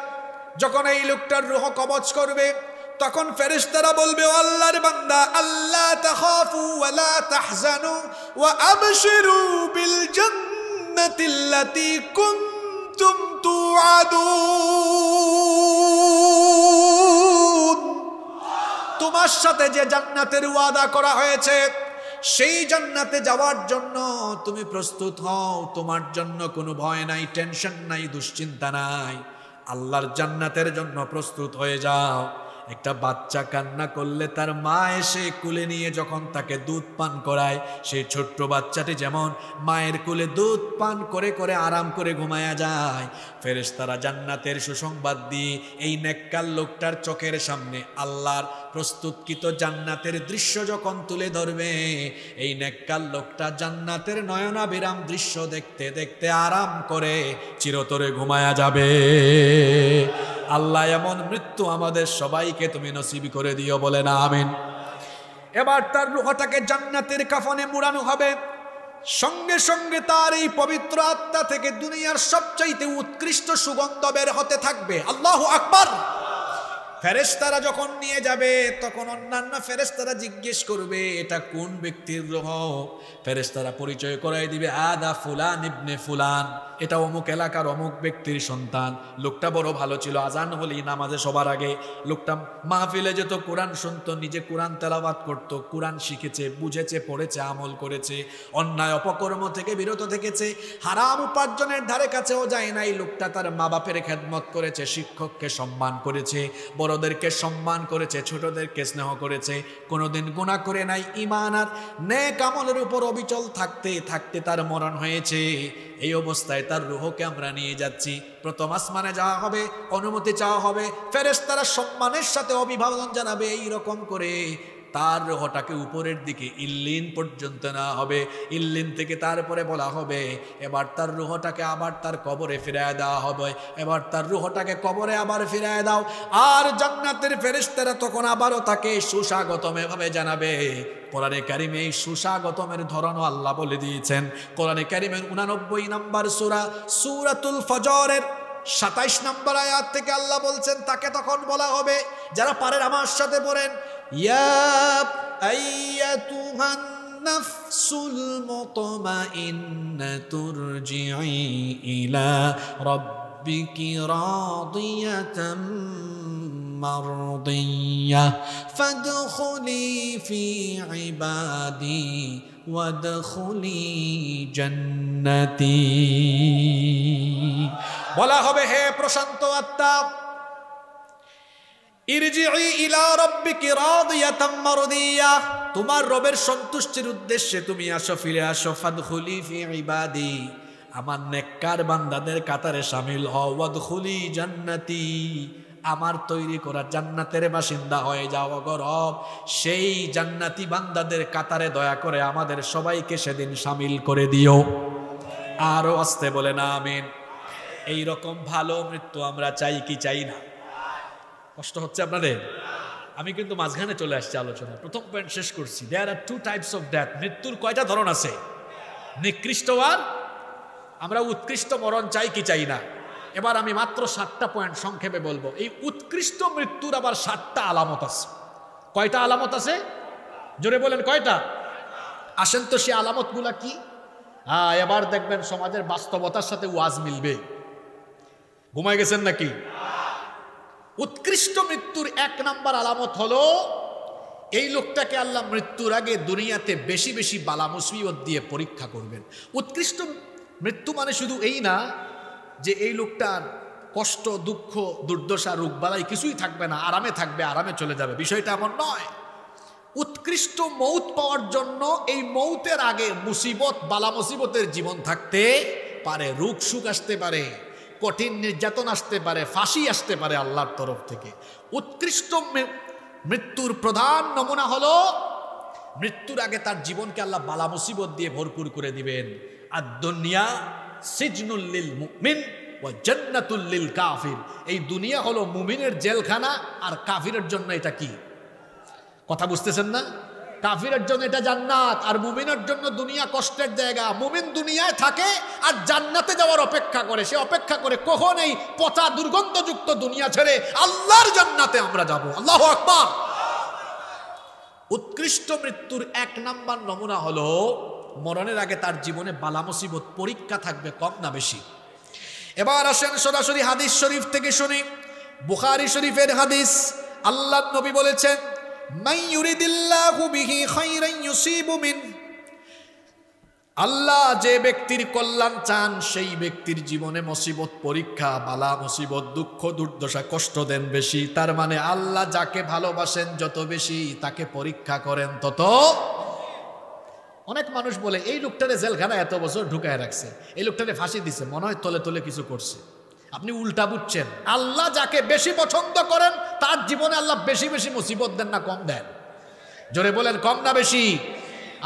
যখন এই লোকটার রূহ কবজ করবে, তখন ফেরেশতারা বলবে, ও আল্লাহর বান্দা, আল্লাহ তাখাফু ওয়া লা তাহজানু ওয়া আবশিরু বিল জান্নাতিল্লাতী কুনতুম তুআদুন। তোমার সাথে যে জান্নাতের ওয়াদা করা হয়েছে, সেই জান্নাতে যাওয়ার জন্য তুমি প্রস্তুত হও। তোমার জন্য কোনো ভয় নাই, টেনশন নাই, দুশ্চিন্তা নাই। আল্লাহর জান্নাতের জন্য প্রস্তুত হয়ে যাও। একটা বাচ্চা কান্না করলে তার মা এসে কুলে নিয়ে যখন তাকে দুধ পান করায়, সেই ছোট্ট বাচ্চাটি যেমন মায়ের কুলে দুধ পান করে করে আরাম করে ঘুমায়া যায়, ফেরেশতারা জান্নাতের সুসংবাদ দিয়ে এই নেককার লোকটার চোখের সামনে আল্লাহর প্রস্তুতকৃত জান্নাতের দৃশ্য যখন তুলে ধরবে, এই নেককার লোকটা জান্নাতের নয়নাভিরাম দৃশ্য দেখতে দেখতে আরাম করে চিরতরে ঘুমায়া যাবে। আল্লাহ এমন মৃত্যু আমাদের সবাইকে তুমি নসিব করে দিও, বলে না আমিন। এবার তার রূহটাকে জান্নাতের কাফনে মুড়ানো হবে। সঙ্গে সঙ্গে তার এই পবিত্র আত্মা থেকে দুনিয়ার সবচাইতে উৎকৃষ্ট সুগন্ধ বের হতে থাকবে। আল্লাহু আকবার। ফেরেশতারা যখন নিয়ে যাবে তখন অন্যান্য ফেরেশতারা জিজ্ঞেস করবে এটা কোন ব্যক্তির রূহ। ফেরেশতারা পরিচয় করাই দিবে আদা ফুলান ইবনে ফুলান, এটা অমুক এলাকার অমুক ব্যক্তির সন্তান। লোকটা বড় ভালো ছিল, আজান হলেই নামাজে সবার আগে লোকটা মাহফিলে যেত, কোরআন শুনতো, নিজে কোরআন তেলাওয়াত করত, কোরআন শিখেছে, বুঝেছে, পড়েছে, আমল করেছে, অন্যায় অপকর্ম থেকে বিরত থেকেছে, হারাম উপার্জনের ধারে কাছেও যায় নাই। লোকটা তার মা বাপের খেদমত করেছে, শিক্ষককে সম্মান করেছে, বড়দেরকে সম্মান করেছে, ছোটদেরকে স্নেহ করেছে, কোনোদিন গুনাহ করে নাই। ঈমান আর নেক আমলের উপর অবিচল থাকতে থাকতে তার মরণ হয়েছে। এই অবস্থায় তার রূহকে আমরা নিয়ে যাচ্ছি, প্রথম আসমানে যাওয়া হবে, অনুমতি চাওয়া হবে, ফেরেশতারা সম্মানের সাথে অভিবাদন জানাবে। এই রকম করে তার রূহটাকে উপরের দিকে ইল্লিন পর্যন্ত নেওয়া হবে। ইল্লিন থেকে তারপরে বলা হবে এবার তার রূহটাকে আবার তার কবরে ফিরায় দেওয়া হবে, এবার তার রূহটাকে কবরে আবার ফিরায় দাও। আর জান্নাতের ফেরেশতারা তখন আবারও তাকে সুস্বাগতম এভাবে জানাবে। কোরআনে কারিমে এই সুস্বাগতমের ধরনও আল্লাহ বলে দিয়েছেন। কোরআনে কারিমের 89 নম্বর সূরা সূরাতুল ফজরের 27 নম্বর আয়াত থেকে আল্লাহ বলছেন তাকে তখন বলা হবে, যারা পারেন আমার সাথে পড়েন, ইয়া আইয়াতুহান নাফসুল মুতমাইন্নাতু ইরজিই ইলা রাব্বিকি রাদিয়াতাম মারদিয়া ফাদখুলি ফি ইবাদি ওয়াদখুলি জান্নাতি। বলা হবে হে প্রশান্ত আত্মা, ইরজিই ইলা রাব্বিকি রাদিয়াতাম মারদিয়া, তোমার রবের সন্তুষ্টির উদ্দেশ্যে তুমি আসো, ফিরে আসো। ফাদখুলি ফি ইবাদি, আমার নেককার বান্দাদের কাতারে শামিল হও। ওয়াদখুলি জান্নাতি, আমার তৈরি করা জান্নাতের বাসিন্দা হয়ে যাও গো রব। সেই জান্নাতি বান্দাদের কাতারে দয়া করে আমাদের সবাইকে সেদিন শামিল করে দিও। আরো আসতে বলেন আমিন। এই রকম ভালো মৃত্যু আমরা চাই কি চাই না? কষ্ট হচ্ছে আপনাদের? আমি কিন্তু মাঝখানে চলে আসছি আলোচনা, প্রথম পয়েন্ট শেষ করছি। দেয়ার আর 2 টাইপস অফ ডেথ। মৃত্যুর কয়টা ধরন আছে? নিকৃষ্ট আর আমরা উৎকৃষ্ট মরণ চাই কি চাই না? এবার আমি মাত্র 7টা পয়েন্ট সংক্ষেপে বলবো। এই উৎকৃষ্ট মৃত্যুর আবার 7টা আলামত আছে। কয়টা আলামত আছে? জোরে বলেন কয়টা? আসেন তো সে আলামতগুলা কি? এবার দেখবেন সমাজের বাস্তবতার সাথে ওয়াজ মিলবে। ঘুমায় গেছেন নাকি? উৎকৃষ্ট মৃত্যুর 1 নাম্বার আলামত হলো এই লোকটাকে আল্লাহ মৃত্যুর আগে দুনিয়াতে বেশি বেশি বালা মুসিবত দিয়ে পরীক্ষা করবেন। উৎকৃষ্ট মৃত্যু মানে শুধু এই না যে এই লোকটার কষ্ট, দুঃখ, দুর্দশা, রোগবালাই কিছুই থাকবে না, আরামে থাকবে, আরামে চলে যাবে, বিষয়টা এমন নয়। উৎকৃষ্ট মৌত পাওয়ার জন্য এই মৌতের আগে মুসিবত, বালা মুসিবতের জীবন থাকতে পারে, রোগ সুখ আসতে পারে, কঠিন নির্যাতন আসতে পারে, ফাঁসি আসতে পারে আল্লাহর তরফ থেকে। উৎকৃষ্ট মৃত্যুর প্রধান নমুনা হলো মৃত্যুর আগে তার জীবনকে আল্লাহ বালা মুসিবত দিয়ে ভরপুর করে দিবেন। আর দুনিয়া সিজনুল লিল মুমিন ওয়া জান্নাতুল লিল কাফির। এই দুনিয়া হলো মুমিনের জেলখানা, আর কাফিরের জন্য এটা কি? কথা বুঝতেছেন না? কাফিরের জন্য এটা জান্নাত, আর মুমিনের জন্য দুনিয়া কষ্টের জায়গা। মুমিন দুনিয়ায় থাকে আর জান্নাতে যাওয়ার অপেক্ষা করে। সে অপেক্ষা করে কখন এই পচা দুর্গন্ধযুক্ত দুনিয়া ছেড়ে আল্লাহর জান্নাতে আমরা যাব। আল্লাহু আকবার। উৎকৃষ্ট মৃত্যুর 1 নাম্বার নমুনা হলো মরণের আগে তার জীবনে বালা মুসিবত, পরীক্ষা থাকবে, কম না বেশি। এবার আসেন সরাসরি হাদিস শরীফ থেকে শুনি। বুখারী শরীফের হাদিস, আল্লাহর নবী বলেছেন, মান ইউরিদিল্লাহু বিহি খায়রান ইউসিবু মিন, আল্লাহ যে ব্যক্তির কল্যাণ চান সেই ব্যক্তির জীবনে মুসিবত, পরীক্ষা, বালা মুসিবত, দুঃখ, দুর্দশা, কষ্ট দেন বেশি। তার মানে আল্লাহ যাকে ভালোবাসেন যত বেশি তাকে পরীক্ষা করেন তত। অনেক মানুষ বলে এই লোকটারে জেলখানা এত বছর ঢুকায় রাখছে, এই লোকটারে ফাঁসি দিছে, মনে হয় তলে তলে কিছু করছে। আপনি উল্টা বুঝছেন। আল্লাহ যাকে বেশি পছন্দ করেন তার জীবনে আল্লাহ বেশি বেশি মুসিবত দেন না কম দেন? জোরে বলেন, কম না বেশি?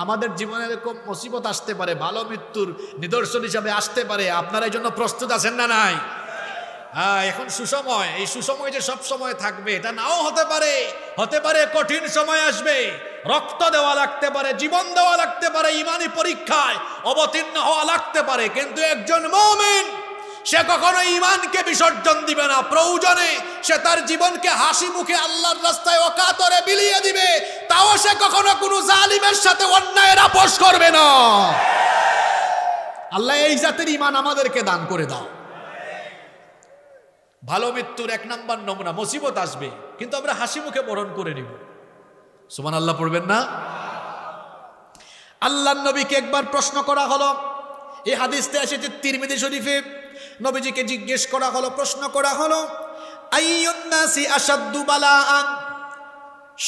আমাদের জীবনে এরকম মুসিবত আসতে পারে, ভালো মৃত্যুর নিদর্শন হিসাবে আসতে পারে। আপনারা এই জন্য প্রস্তুত আছেন না নাই? এখন সুসময়, এই সুসময় যে সব সময় থাকবে এটা নাও হতে পারে। হতে পারে কঠিন সময় আসবে, রক্ত দেওয়া লাগতে পারে, জীবন দেওয়া লাগতে পারে, ইমানি পরীক্ষায় অবতীর্ণ হওয়া লাগতে পারে। কিন্তু একজন মুমিন সে কখনো ঈমানকে বিসর্জন দিবে না। প্রয়োজনে সে তার জীবনকে হাসি মুখে আল্লাহর রাস্তায় অকাতরে বিলিয়ে দিবে, তাও সে কখনো কোনো জালিমের সাথে অন্যায়ের আপোষ করবে না। আল্লাহ এই জাতের ঈমান আমাদেরকে দান করে দাও। ভালো মৃত্যুর এক নাম্বার নমুনা, মুসিবত আসবে কিন্তু আমরা হাসি মুখে বরণ করে নিব। সুবহানাল্লাহ পড়বেন না? আল্লাহর নবীকে একবার প্রশ্ন করা হলো, এই হাদিসটা এসেছে তিরমিজি শরীফে। নবীজিকে জিজ্ঞেস করা হলো, প্রশ্ন করা হলো, আইয়ুন নাসি আশাদ্দু বালাআন,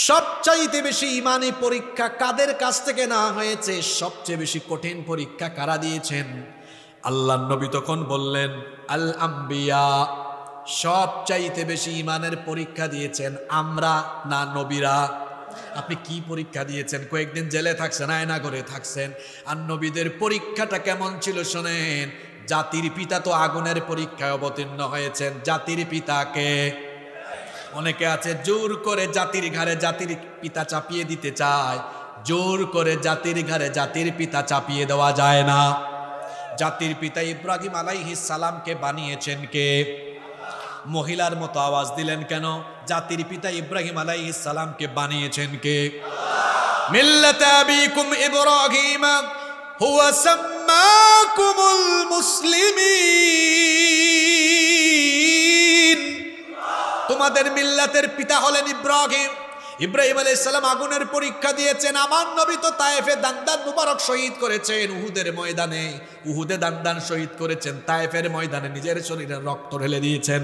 সবচাইতে বেশি ঈমানি পরীক্ষা কাদের কাছ থেকে না হয়েছে? সবচেয়ে বেশি কঠিন পরীক্ষা কারা দিয়েছেন? আল্লাহর নবী তখন বললেন, আল আম্বিয়া, সবচাইতে বেশি ঈমানের পরীক্ষা দিয়েছেন আমরা না নবীরা? আপনি কি পরীক্ষা দিয়েছেন? কয়েকদিন জেলে থাকছেন, আয়না ঘরে থাকছেন। আর নবীদের পরীক্ষাটা কেমন ছিল শোনেন। জাতির পিতা তো আগুনের পরীক্ষায় অবতীর্ণ হয়েছেন। জাতির পিতাকে অনেকে আছে জোর করে জাতির ঘাড়ে জাতির পিতা চাপিয়ে দিতে চায়। জোর করে জাতির ঘাড়ে জাতির পিতা চাপিয়ে দেওয়া যায় না। জাতির পিতা ইব্রাহিম আলাইহিস সালামকে বানিয়েছেন কে? মহিলার মতো আওয়াজ দিলেন কেন? জাতির পিতা ইব্রাহিম আলাইহিস সালামকে বানিয়েছেন কে? মিল্লাত আবিকুম ইব্রাহিম হুয়া সাম্মাকুমুল মুসলিমিন। তোমাদের মিল্লাতের পিতা হলেন ইব্রাহিম। ইব্রাহিম আলাইহিস সালাম আগুনের পরীক্ষা দিয়েছেন। আমার নবী তো তায়েফে দান্দান মুবারক শহীদ করেছেন, উহুদের ময়দানে। উহুদে দান্দান শহীদ করেছেন, তায়েফের ময়দানে নিজের শরীরের রক্ত ঢেলে দিয়েছেন।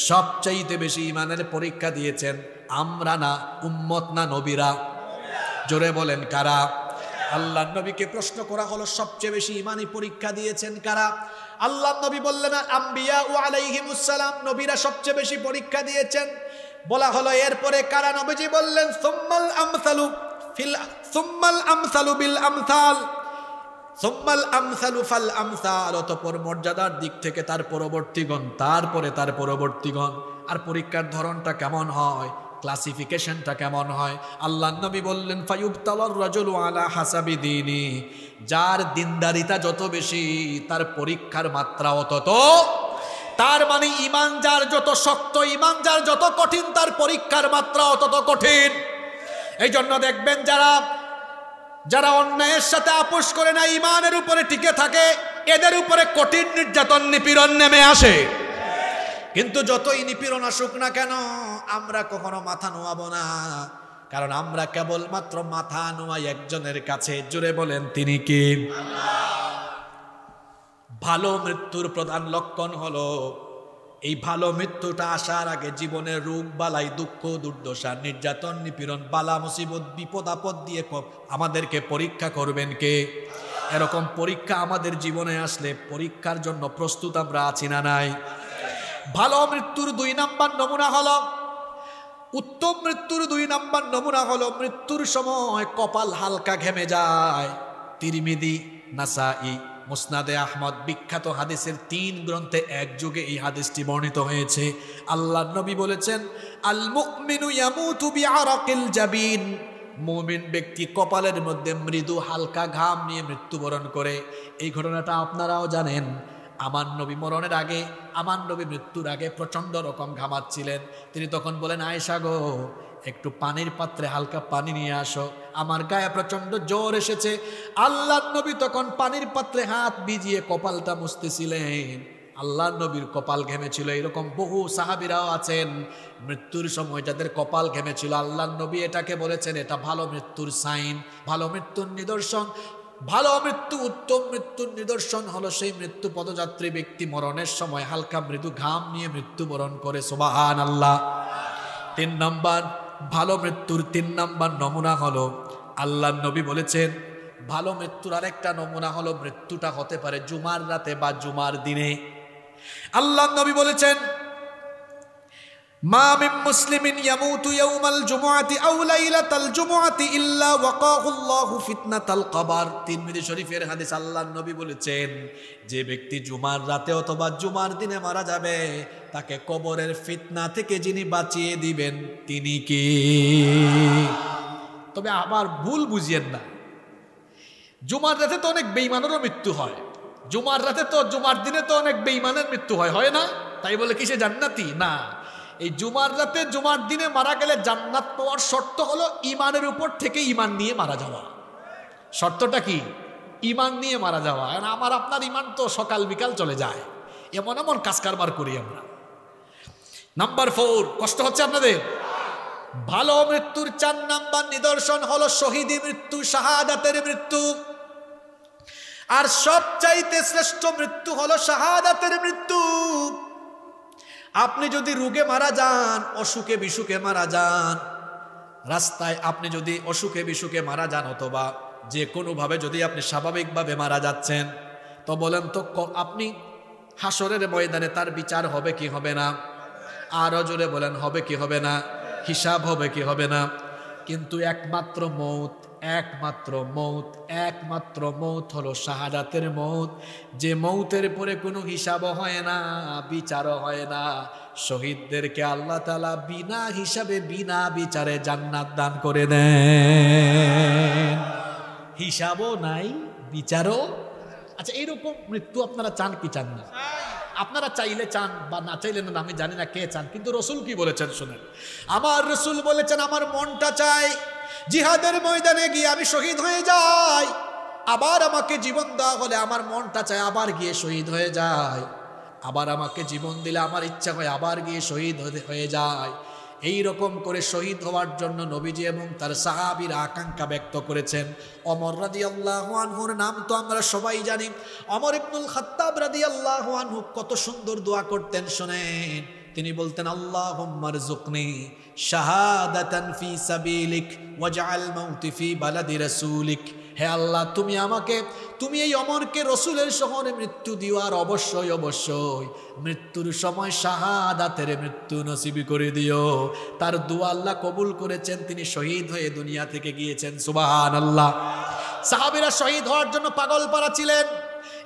সবচাইতে বেশি ঈমানের পরীক্ষা দিয়েছেন আমরা না উম্মত না নবীরা? জোরে বলেন কারা? আল্লাহর নবীকে প্রশ্ন করা হলো, সবচেয়ে বেশি ঈমানি পরীক্ষা দিয়েছেন কারা? আল্লাহর নবী বললেন, আম্বিয়া ও আলাইহিমুস সালাম, নবীরা সবচেয়ে বেশি পরীক্ষা দিয়েছেন। বলা হলো এরপরে কারা? নবীজি বললেন, সুম্মাল আমসালু বিল আমসাল, সুম্মাল আমসালু ফাল আমসাল। অতঃপর মর্যাদার দিক থেকে তার পরবর্তীগণ, তারপরে তার পরবর্তীগণ। আর পরীক্ষার ধরনটা কেমন হয়, ক্লাসিফিকেশনটা কেমন হয়? আল্লাহর নবী বললেন, ফায়ুবতালার রাজুলু আলা হাসাবি দীনি, যার দিনদারিতা যত বেশি তার পরীক্ষার মাত্রা তত। তার মানে ঈমান যার যত শক্ত, ঈমান যার যত কঠিন, তার পরীক্ষার মাত্রা তত কঠিন। এই জন্য দেখবেন যারা অন্যায়ের সাথে আপোষ করে না, ঈমানের উপরে টিকে থাকে, এদের উপরে কঠিন নির্যাতন নিপীড়ন নেমে আসে। কিন্তু যতই নিপীড়ন আসুক না কেন, আমরা কখনো মাথা নোয়াবো না, কারণ আমরা কেবলমাত্র মাথা নোয়াই একজনের কাছে। জুড়ে বলেন তিনি কি? ভালো মৃত্যুর প্রধান লক্ষণ হলো, এই ভালো মৃত্যুটা আসার আগে জীবনের রোগ বালাই, দুঃখ দুর্দশা, নির্যাতন নিপীড়ন, বালা মুসিবত, বিপদ আপদ দিয়ে আমাদেরকে পরীক্ষা করবেন কে? এরকম পরীক্ষা আমাদের জীবনে আসলে পরীক্ষার জন্য প্রস্তুত আমরা আছি না নাই? ভালো মৃত্যুর 2 নাম্বার নমুনা হলো, উত্তম মৃত্যুর 2 নাম্বার নমুনা হলো, মৃত্যুর সময় কপাল হালকা ঘেমে যায়। তিরমিজি, নাসাই, মুসনাদে আহমদ বিখ্যাত হাদিসের 3 গ্রন্থে একযোগে এই হাদিসটি বর্ণিত হয়েছে। আল্লাহর নবী বলেছেন, আল মুমিনু ইয়ামুতু বিআরাকিল জাবিন, মুমিন ব্যক্তি কপালের মধ্যে মৃদু হালকা ঘাম নিয়ে মৃত্যুবরণ করে। এই ঘটনাটা আপনারাও জানেন। আমার নবী মরণের আগে, আমার নবী মৃত্যুর আগে প্রচন্ড রকম ঘামাচ্ছিলেন। তিনি তখন বলেন, আয়েশা গো, একটু পানির পাত্রে হালকা পানি নিয়ে আসো, আমার গায়ে প্রচন্ড জ্বর এসেছে। আল্লাহর নবী তখন পানির পাত্রে হাত ভিজিয়ে কপালটা মুছতেছিলেন। আল্লাহর নবীর কপাল ঘেমেছিল। এরকম বহু সাহাবীরাও আছেন মৃত্যুর সময় যাদের কপাল ঘেমেছিল। আল্লাহর নবী এটাকে বলেছেন, এটা ভালো মৃত্যুর সাইন, ভালো মৃত্যুর নিদর্শন। ভালো মৃত্যু, উত্তম মৃত্যুর নিদর্শন হলো সেই মৃত্যু পদযাত্রী ব্যক্তি মরণের সময় হালকা মৃদু ঘাম নিয়ে মৃত্যুবরণ করে। সুবহানাল্লাহ। 3 নাম্বার ভালো মৃত্যুর 3 নাম্বার নমুনা হলো, আল্লাহর নবী বলেছেন, ভালো মৃত্যুর আরেকটা নমুনা হলো, মৃত্যুটা হতে পারে জুমার রাতে বা জুমার দিনে। আল্লাহর নবী বলেছেন, মা মিন মুসলিমিন ইয়ামুতু ইয়াউমাল জুমআতি আও লাইলাতাল জুমআতি ইল্লা ওয়াকাহুল্লাহু ফিতনাতাল কবর। তিরমিজি শরীফের হাদিস। আল্লাহর নবী বলেছেন, যে ব্যক্তি জুমার রাতে অথবা জুমার দিনে মারা যাবে, তাকে কবরের ফিতনা থেকে যিনি বাঁচিয়ে দিবেন তিনি কি? তবে আবার ভুল বুঝিয়েন না, জুমার রাতে তো অনেক বেঈমানেরও মৃত্যু হয়। জুমার রাতে তো, জুমার দিনে তো অনেক বেঈমানের মৃত্যু হয়, হয় না? তাই বলে কি সে জান্নাতি? না। এই জুমার রাতে জুমার দিনে মারা গেলে জান্নাত পাওয়ার শর্ত হলো ইমানের উপর থেকে ইমান নিয়ে মারা যাওয়া। শর্তটা কি? ইমান নিয়ে মারা যাওয়া। আমার আপনার ইমান তো সকাল বিকাল চলে যায়, এমন এমন কাজ কারবার করি আমরা। নাম্বার 4, কষ্ট হচ্ছে আপনাদের? ভালো মৃত্যুর 4 নাম্বার নিদর্শন হলো শহীদি মৃত্যু, শাহাদাতের মৃত্যু। আর সবচাইতে শ্রেষ্ঠ মৃত্যু হলো শাহাদাতের মৃত্যু। আপনি যদি রোগে মারা যান, অসুখে বিসুখে মারা যান, রাস্তায় আপনি যদি অসুখে বিসুখে মারা যান, অথবা যে কোনোভাবে যদি আপনি স্বাভাবিকভাবে মারা যাচ্ছেন, তো বলেন তো আপনি হাসরের ময়দানে তার বিচার হবে কি হবে না? আরো জোরে বলেন, হবে কি হবে না? হিসাব হবে কি হবে না? কিন্তু একমাত্র মৌত, একমাত্র মৌত, একমাত্র মৌত হলো শাহাদাতের মৌত, যে মৌতের পরে কোনো হিসাবও হয় না, বিচারও হয় না। শহীদদেরকে আল্লাহ তাআলা বিনা হিসাবে বিনা বিচারে জান্নাত দান করে দেন। হিসাবও নাই, বিচারও। আচ্ছা, এইরকম মৃত্যু আপনারা চান কি চান না? আপনারা চাইলে চান বা না চাইলে না, আমি জানি না কে চান, কিন্তু রসুল কি বলেছেন শুনেন। আমার রসুল বলেছেন, আমার মনটা চায় জিহাদের ময়দানে গিয়ে আমি শহীদ হয়ে যাই, আবার আমাকে জীবন দেওয়া হলে আমার মনটা চায় আবার গিয়ে শহীদ হয়ে যায়, আবার আমাকে জীবন দিলে আমার ইচ্ছা হয় আবার গিয়ে শহীদ হয়ে যায়। এই রকম করে শহীদ হওয়ার জন্য নবীজি এবং তার সাহাবীরা আকাঙ্ক্ষা ব্যক্ত করেছেন। ওমর রাদিয়াল্লাহু আনহুর নাম তো আমরা সবাই জানি। ওমর ইবনুল খাত্তাব রাদিয়াল্লাহু আনহু কত সুন্দর দোয়া করতেন শুনেন। তিনি বলতেন, আল্লাহুম্মা রযুকনি শাহাদাতান ফি সাবিলিক ওয়াজআল মাউতি ফি বালাদি রাসূলিক। হে আল্লাহ, তুমি এই ওমরকে রসুলের শহরে মৃত্যু দিও, আর অবশ্যই অবশ্যই মৃত্যুর সময় শাহাদাতের মৃত্যু নসিব করে দিও। তার দোয়া আল্লাহ কবুল করেছেন, তিনি শহীদ হয়ে দুনিয়া থেকে গিয়েছেন। সুবহানাল্লাহ। সাহাবীরা শহীদ হওয়ার জন্য পাগল পারা ছিলেন।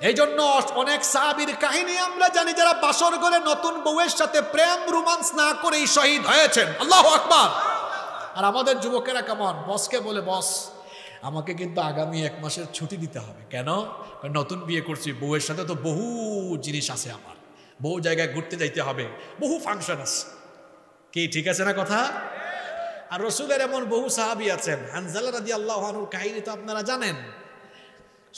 এই জন্য অনেক সাহাবীর কাহিনী আমরা জানি, যারা বাসর ঘরে নতুন বউয়ের সাথে প্রেম রোমান্স না করেই শহীদ হয়েছেন। আল্লাহু আকবার। আর আমাদের যুবকেরা কেমন, বসকে বলে, বস আমাকে কিন্তু আগামী 1 মাসের ছুটি দিতে হবে। কেন? নতুন বিয়ে করছি, বউয়ের সাথে তো বহু জিনিস আছে, আমার বহু জায়গায় ঘুরতে যাইতে হবে, বহু ফাংশন আছে। কি ঠিক আছে না কথা? আর রসুলের এমন বহু সাহাবী আছেন। হানজালা রাদিয়াল্লাহু আনহুর কাহিনী তো আপনারা জানেন।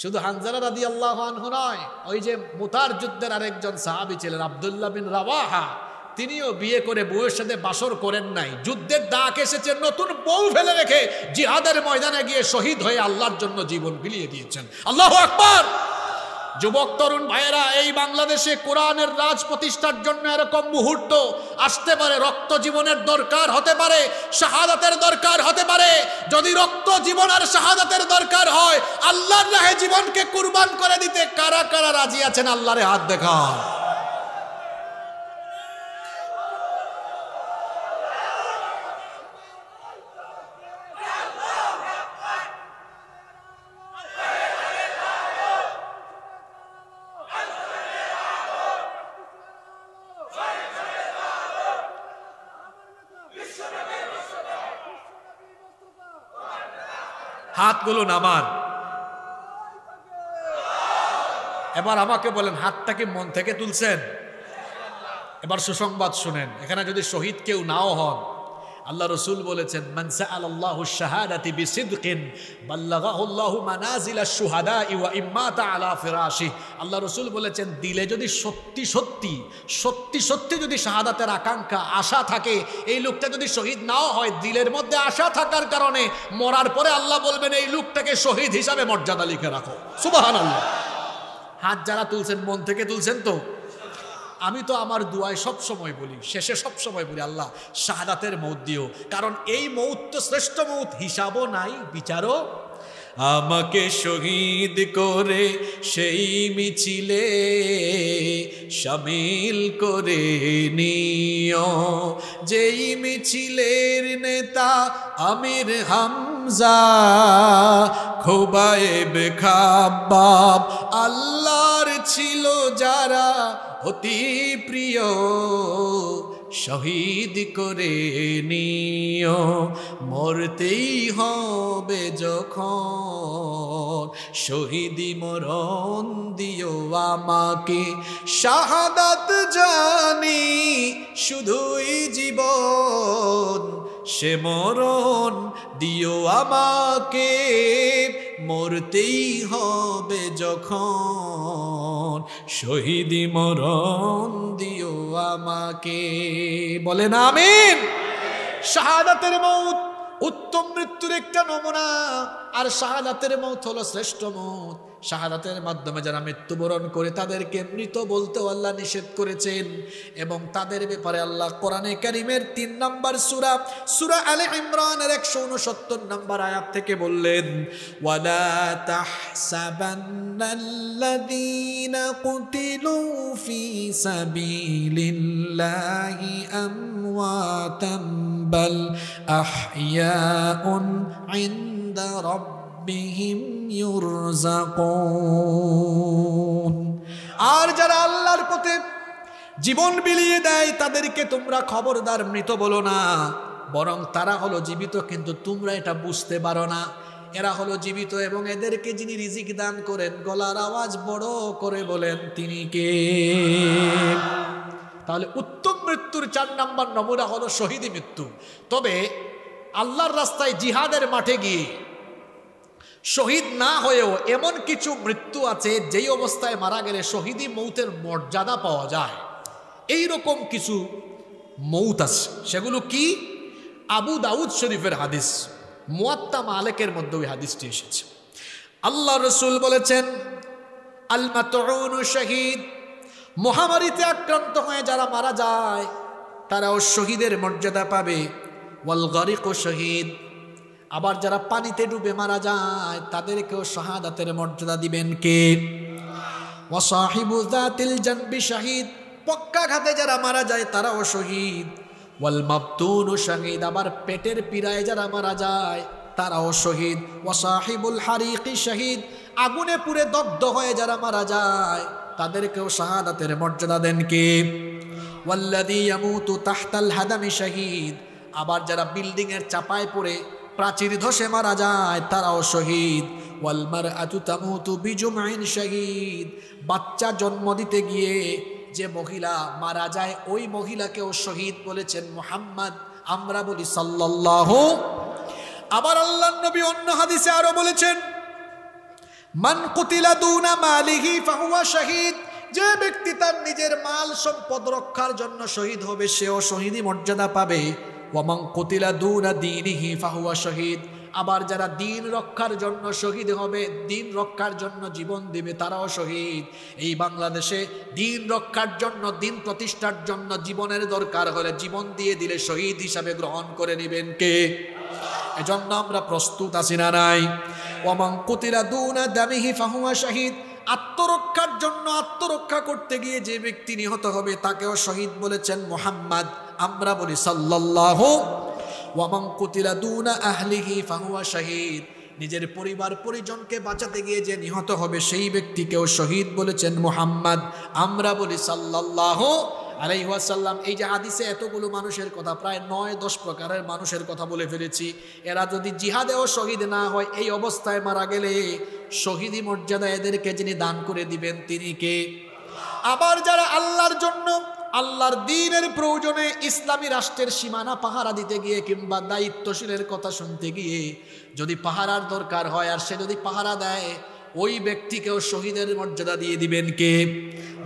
শুধু হানজালা রাদিয়াল্লাহু আনহু নয়, ওই যে মুতার যুদ্ধের আরেকজন সাহাবী ছিলেন আব্দুল্লাহ বিন রাওয়াহা, তিনিও বিয়ে করে বউয়ের সাথে বাসর করেন নাই। যুদ্ধের ডাক এসেছে, নতুন বউ ফেলে রেখে জিহাদের ময়দানে গিয়ে শহীদ হয়ে আল্লাহর জন্য জীবন বিলিয়ে দিয়েছেন। আল্লাহু আকবার। যুবক তরুণ ভাইয়েরা, এই বাংলাদেশে কোরআনের রাজ প্রতিষ্ঠার জন্য এরকম মুহূর্ত আসতে পারে। রক্ত জীবনের দরকার হতে পারে, শাহাদাতের দরকার হতে পারে। যদি রক্ত জীবন আর শাহাদাতের দরকার হয়, আল্লাহর রাহে জীবনকে কুরবান করে দিতে কারা কারা রাজি আছেন? আল্লাহরে হাত দেখান। হাতগুলো নামান। এবার আমাকে বলেন, হাতটা কি মন থেকে তুলছেন? এবার সুসংবাদ শুনেন। এখানে যদি শহীদ কেউ নাও হন, আল্লাহ রসুল বলেছেন, মান সাআলাল্লাহু শাহাদাতি বিসিদকিন বাল্লাগাহুল্লাহু মানাজিলাশ শুহাদা ওয়া ইম্মাতা আলা ফিরাশি। আল্লাহ রসুল বলেছেন, দিলে যদি সত্যি সত্যি যদি শাহাদাতের আকাঙ্ক্ষা, আশা থাকে, এই লোকটা যদি শহীদ নাও হয়, দিলের মধ্যে আশা থাকার কারণে মরার পরে আল্লাহ বলবেন, এই লোকটাকে শহীদ হিসাবে মর্যাদা লিখে রাখো। সুবহানাল্লাহ। হাত যারা তুলছেন, মন থেকে তুলছেন তো? আমি তো আমার দুয়ায় সব সময় বলি, শেষে সব সময় বলি, আল্লাহ শাহাদাতের মৌত দিও, কারণ এই মৌত তো শ্রেষ্ঠ মৌত, হিসাবও নাই, বিচারও। আমাকে শহীদ করে সেই মিছিলে শামিল করে নিও, যেই মিছিলের নেতা আমির হামজা, খোবায়েব খাব্বাব, আল্লাহর ছিল যারা অতি প্রিয়, শহীদ করে নিও, মরতেই হবে যখন শহীদি মরণ দিও আমাকে। শাহাদাত জানি শুধুই জীবন, সে মরণ দিও আমাকে, মরতেই হবে যখন শহীদি মরণ দিও আমাকে। বলেন আমিন। শাহাদাতের মউত উত্তম মৃত্যুর একটা নমুনা, আর শাহাদাতের মউত হলো শ্রেষ্ঠ মউত। শাহাদাতের মাধ্যমে যারা মৃত্যুবরণ করে তাদেরকে মৃত বলতে আল্লাহ নিষেধ করেছেন, এবং তাদের ব্যাপারে আল্লাহ কোরআনে কারীমের 3 নম্বর সূরা সূরা আলে ইমরানের 169 নম্বর আয়াত থেকে বললেন, ওয়ালা তাহসাবান্নাল্লাযীনা কুতিলু ফি সাবিলিল্লাহি আমওয়াতাম বাল আহইয়াউন ইনদা রাব্বিহিম ইউরযাকুন। আর যারা আল্লাহর পথে জীবন বিলিয়ে দেয় তাদেরকে তোমরা খবরদার মৃত বলো না, বরং তারা হলো জীবিত, কিন্তু তোমরা এটা বুঝতে পারো না। এরা হলো জীবিত, এবং এদেরকে যিনি রিজিক দান করেন গলার আওয়াজ বড় করে বলেন তিনি কে? তাহলে উত্তম মৃত্যুর 4 নম্বর নমুনা হলো শহীদি মৃত্যু। তবে আল্লাহর রাস্তায় জিহাদের মাঠে গিয়ে শহীদ না হয়েও এমন কিছু মৃত্যু আছে যেই অবস্থায় মারা গেলে শহীদি মৌতের মর্যাদা পাওয়া যায়। এই রকম কিছু মৌত আছে, সেগুলো কি? আবু দাউদ শরীফের হাদিস, মুয়াত্তা মালিকের মধ্যে ওই হাদিসটি এসেছে। আল্লাহ রাসূল বলেছেন, আল মাতউনু শহীদ, মহামারীতে আক্রান্ত হয়ে যারা মারা যায় তারাও শহীদের মর্যাদা পাবে। ওয়াল গারিকু শহীদ, আবার যারা পানিতে ডুবে মারা যায় তাদেরকেও শাহাদাতের মর্যাদা দিবেন কে? ওয়া সাহিবু যাতিল জানবি শহীদ, পক্ষাঘাতে যারা মারা যায় তারাও শহীদ। ওয়াল মাবতুনু শহীদ, আবার পেটের পীড়ায় যারা মারা যায় তারাও শহীদ। ওয়া সাহিবুল হারিকি শহীদ, আগুনে পুড়ে দগ্ধ হয়ে যারা মারা যায় তাদেরকেও শাহাদাতের মর্যাদা দেন কে? ওয়াল্লাযী ইয়ামুতু তাহতাল হাদামি শহীদ, আবার যারা বিল্ডিং এর চাপায় পড়ে প্রাচীর ধসে মারা যায় তারাও শহীদ। ওয়াল মারআতু তামুতু বিজুমইন শহীদ, বাচ্চা জন্ম দিতে গিয়ে যে মহিলা মারা যায় ওই মহিলাকেও শহীদ বলেছেন মুহাম্মদ, আমরা বলি সাল্লাল্লাহু। আবার আল্লাহর নবী অন্য হাদিসে আরো বলেছেন, মান কুতিলা দুনা মালিহি ফাহুয়া শহীদ, যে ব্যক্তি তার নিজের মাল সম্পদ রক্ষার জন্য শহীদ হবে সেও শহীদি মর্যাদা পাবে। ওয়া মান কুতিলা দুনা দীনিহি ফাহুয়া শহীদ, আবার যারা দিন রক্ষার জন্য শহীদ হবে, দিন রক্ষার জন্য জীবন দিবে তারাও শহীদ। এই বাংলাদেশে দিন রক্ষার জন্য, দিন প্রতিষ্ঠার জন্য জীবনের দরকার হলে জীবন দিয়ে দিলে শহীদ হিসাবে গ্রহণ করে নেবেন কে? এজন্য আমরা প্রস্তুত আছি না নাই? ওয়া মান কুতিলা দুনা দামিহি ফাহুয়া শহীদ, আত্মরক্ষার জন্য আত্মরক্ষা করতে গিয়ে যে ব্যক্তি নিহত হবে তাকেও শহীদ বলেছেন মুহাম্মদ, আমরা বলি সাল্লাল্লাহু। ওয়া মান কুতিলা দুনা আহলিহি ফাহুয়া শহীদ, নিজের পরিবার পরিজনকে বাঁচাতে গিয়ে যে নিহত হবে সেই ব্যক্তিকেও শহীদ বলেছেন মুহাম্মদ, আমরা বলি সাল্লাল্লাহু আলাইহি ওয়াসাল্লাম। এই যে হাদিসে এতগুলো মানুষের কথা, প্রায় 9-10 প্রকারের মানুষের কথা বলে ফেলেছি। এরা যদি জিহাদেও শহীদ না হয়, এই অবস্থায় মারা গেলে শহীদি মর্যাদা এদেরকে যিনি দান করে দিবেন তিনি কে? আবার যারা আল্লাহর জন্য, আল্লাহর দ্বীনের প্রয়োজনে ইসলামী রাষ্ট্রের সীমানা পাহারা দিতে গিয়ে কিংবা দায়িত্বশীলের কথা শুনতে গিয়ে যদি পাহারার দরকার হয় আর সে যদি পাহারা দেয়, ওই ব্যক্তিকেও শহীদের মর্যাদা দিয়ে দিবেন কে?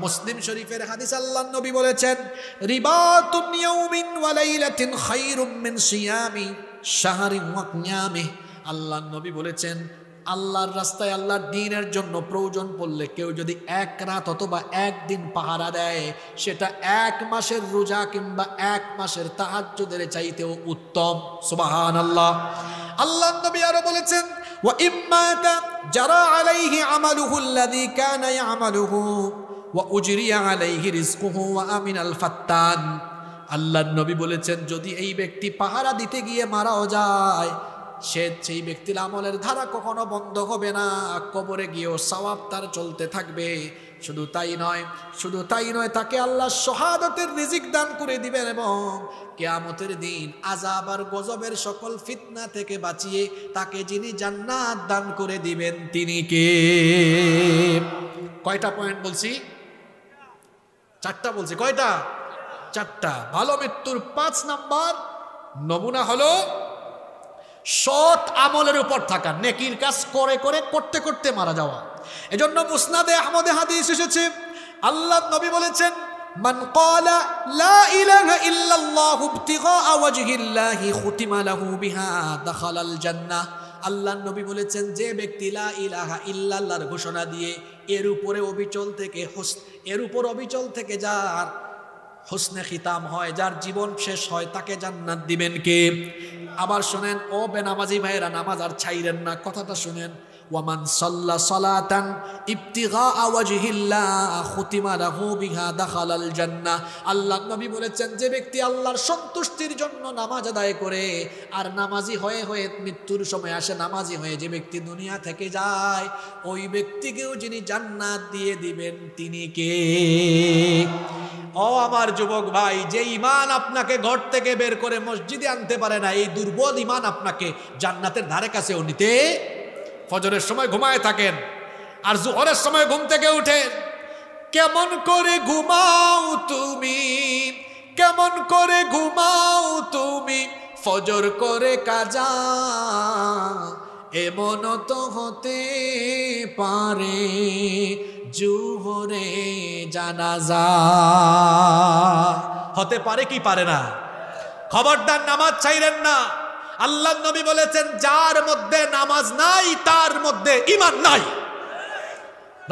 মুসলিম শরীফের হাদিস, আল্লাহর নবী বলেছেন, রিবাতুন ইয়াউমিন ওয়া লাইলাতিন খায়রুম মিন সিয়ামি শাহরিন ওয়া কিয়ামিহি। আল্লাহর নবী বলেছেন, আল্লাহর রাস্তায় আল্লাহর দ্বীনের জন্য প্রয়োজন পড়লে কেউ যদি 1 রাত অথবা 1 দিন পাহারা দেয়, সেটা 1 মাসের রোজা কিংবা 1 মাসের তাহাজ্জুদের চাইতেও উত্তম। সুবহানাল্লাহ। আল্লাহর নবী আরো বলেছেন, ওয়া ইম্মাতা জারা আলাইহি আমালুহু আল্লাযী কানা ইয়ামালুহু ওয়া উজরিয়া আলাইহি রিজকুহু ওয়া আমিনাল ফাত্তান। আল্লাহর নবী বলেছেন, যদি এই ব্যক্তি পাহারা দিতে গিয়ে মারাও যায়, সেই ব্যক্তির আমলের ধারা কখনো বন্ধ হবে না, কবরে গিয়েও সওয়াব তার চলতে থাকবে। শুধু তাই নয় তাকে আল্লাহ শাহাদাতের রিজিক দান করে দিবেন এবং কিয়ামতের দিন আযাব আর গজবের সকল ফিতনা থেকে বাঁচিয়ে তাকে যিনি জান্নাত দান করে দিবেন তিনি কে? কয়টা পয়েন্ট বলছি? 4টা বলছি। কয়টা? 4টা। ভালো মৃত্যুর 5 নাম্বার নমুনা হলো সৎ আমলের উপর থাকা, নেকির কাজ করতে করতে মারা যাওয়া। এজন্য মুসনাদে আহমদে হাদিস এসেছে, আল্লাহর নবী বলেছেন, মান ক্বালা লা ইলাহা ইল্লাল্লাহু ইবতিগা ওয়াজহিল্লাহি খুতিমা লাহু বিহা দাখালাল জান্নাহ। আল্লাহর নবী বলেছেন, যে ব্যক্তি লা ইলাহা ইল্লাল্লাহর ঘোষণা দিয়ে এর উপর অবিচল থেকে যার হুসনে খিতাম হয়, যার জীবন শেষ হয়, তাকে জান্নাত দিবেন কে? আবার শুনেন ও বেনামাজি ভাইরা, নামাজ আর ছাইরেন না, কথাটা শুনেন। ওয়ামান সাল্লা সালাতান ইবতিগা ওয়াজহিল্লাহ খুতিমা লাহু বিহা দাখালাল জান্নাহ। আল্লাহর নবী বলেছেন, যে ব্যক্তি আল্লাহর সন্তুষ্টির জন্য নামাজ আদায় করে আর নামাজি হয়ে মৃত্যুর সময় আসে নামাজি হয়ে যে ব্যক্তি দুনিয়া থেকে যায়, ওই ব্যক্তিকেও যিনি জান্নাত দিয়ে দিবেন তিনি কে? ও আমার যুবক ভাই, যে ঈমান আপনাকে ঘর থেকে বের করে মসজিদে আনতে পারে না, এই দুর্বল ঈমান আপনাকে জান্নাতের ধারে কাছেও নিতে। ফজরের সময় ঘুমায় থাকেন আর জোহরের সময় ঘুম থেকে উঠেন, কেমন করে ঘুমাও তুমি ফজর করে কাজা, এমন তো হতে পারে জোহরে জানাজা। হতে পারে কি পারে না? খবরদার নামাজ ছাইরেন না। আল্লাহর নবী বলেছেন, যার মধ্যে নামাজ নাই তার মধ্যে ঈমান নাই।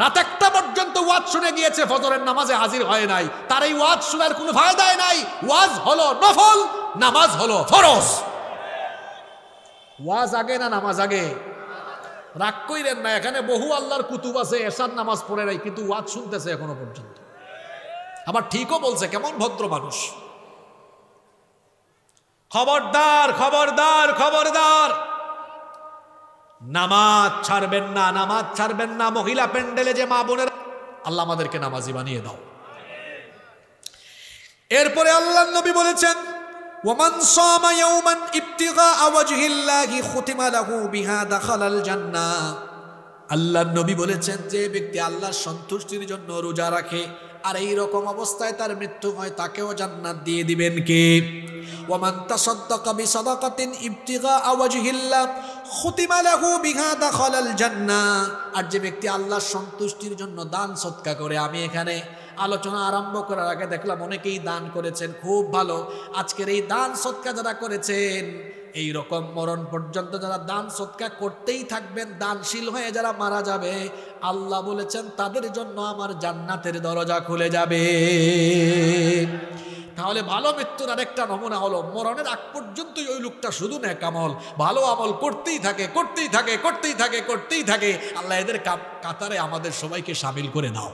রাত 1টা পর্যন্ত ওয়াজ শুনে গিয়েছে, ফজরের নামাজে হাজির হয় নাই, তার এই ওয়াজ শোনার কোনো ফায়দাই নাই। ওয়াজ হলো নফল, নামাজ হলো ফরজ। ওয়াজ আগে না নামাজ আগে? রাগ কইরেন না, এখানে বহু আল্লাহর কুতুব আছে এশার নামাজ পড়ে নাই কিন্তু ওয়াজ শুনতেছে এখনো পর্যন্ত। আবার ঠিকও বলছে, কেমন ভদ্র মানুষ। খবরদার খবরদার খবরদার, নামাজ ছাড়বেন না। মহিলা প্যান্ডেলে যে মা বোনেরা, আল্লাহ আমাদেরকে নামাজি বানিয়ে দাও। এরপরে আল্লাহর নবী বলেছেন, ওয়ামান সামা ইয়াওমান ইবতিগা ওয়াজহিল্লাহি খুতিমা লাহু বিহা দাখালাল জান্নাহ। আল্লাহর নবী বলেছেন, যে ব্যক্তি আল্লাহর সন্তুষ্টির জন্য রোজা রাখে আর এই রকম অবস্থায় তার মৃত্যু হয়, তাকেও জান্নাত দিয়ে দিবেন কে? ওয়ামান তাসাদদাকা বিসাদাকাতিন ইবতিগা ওয়াজহিল্লাহ খুতিমা লাহু বিহা দাখালাল জান্নাহ। আর যে ব্যক্তি আল্লাহর সন্তুষ্টির জন্য দান সদকা করে, আমি এখানে আলোচনা আরম্ভ করার আগে দেখলাম অনেকেই দান করেছেন, খুব ভালো। আজকের এই দান সদকা যারা করেছেন, এই রকম মরণ পর্যন্ত যারা দান সদকা করতেই থাকবেন, দানশীল হয়ে যারা মারা যাবে, আল্লাহ বলেছেন তাদের জন্য আমার জান্নাতের দরজা খুলে যাবে। তাহলে ভালো মৃত্যুর আরেকটা নমুনা হলো, মরণের আগ পর্যন্ত ওই লোকটা শুধু নেক আমল, ভালো আমল করতেই থাকে। আল্লাহ এদের কাতারে আমাদের সবাইকে শামিল করে নাও।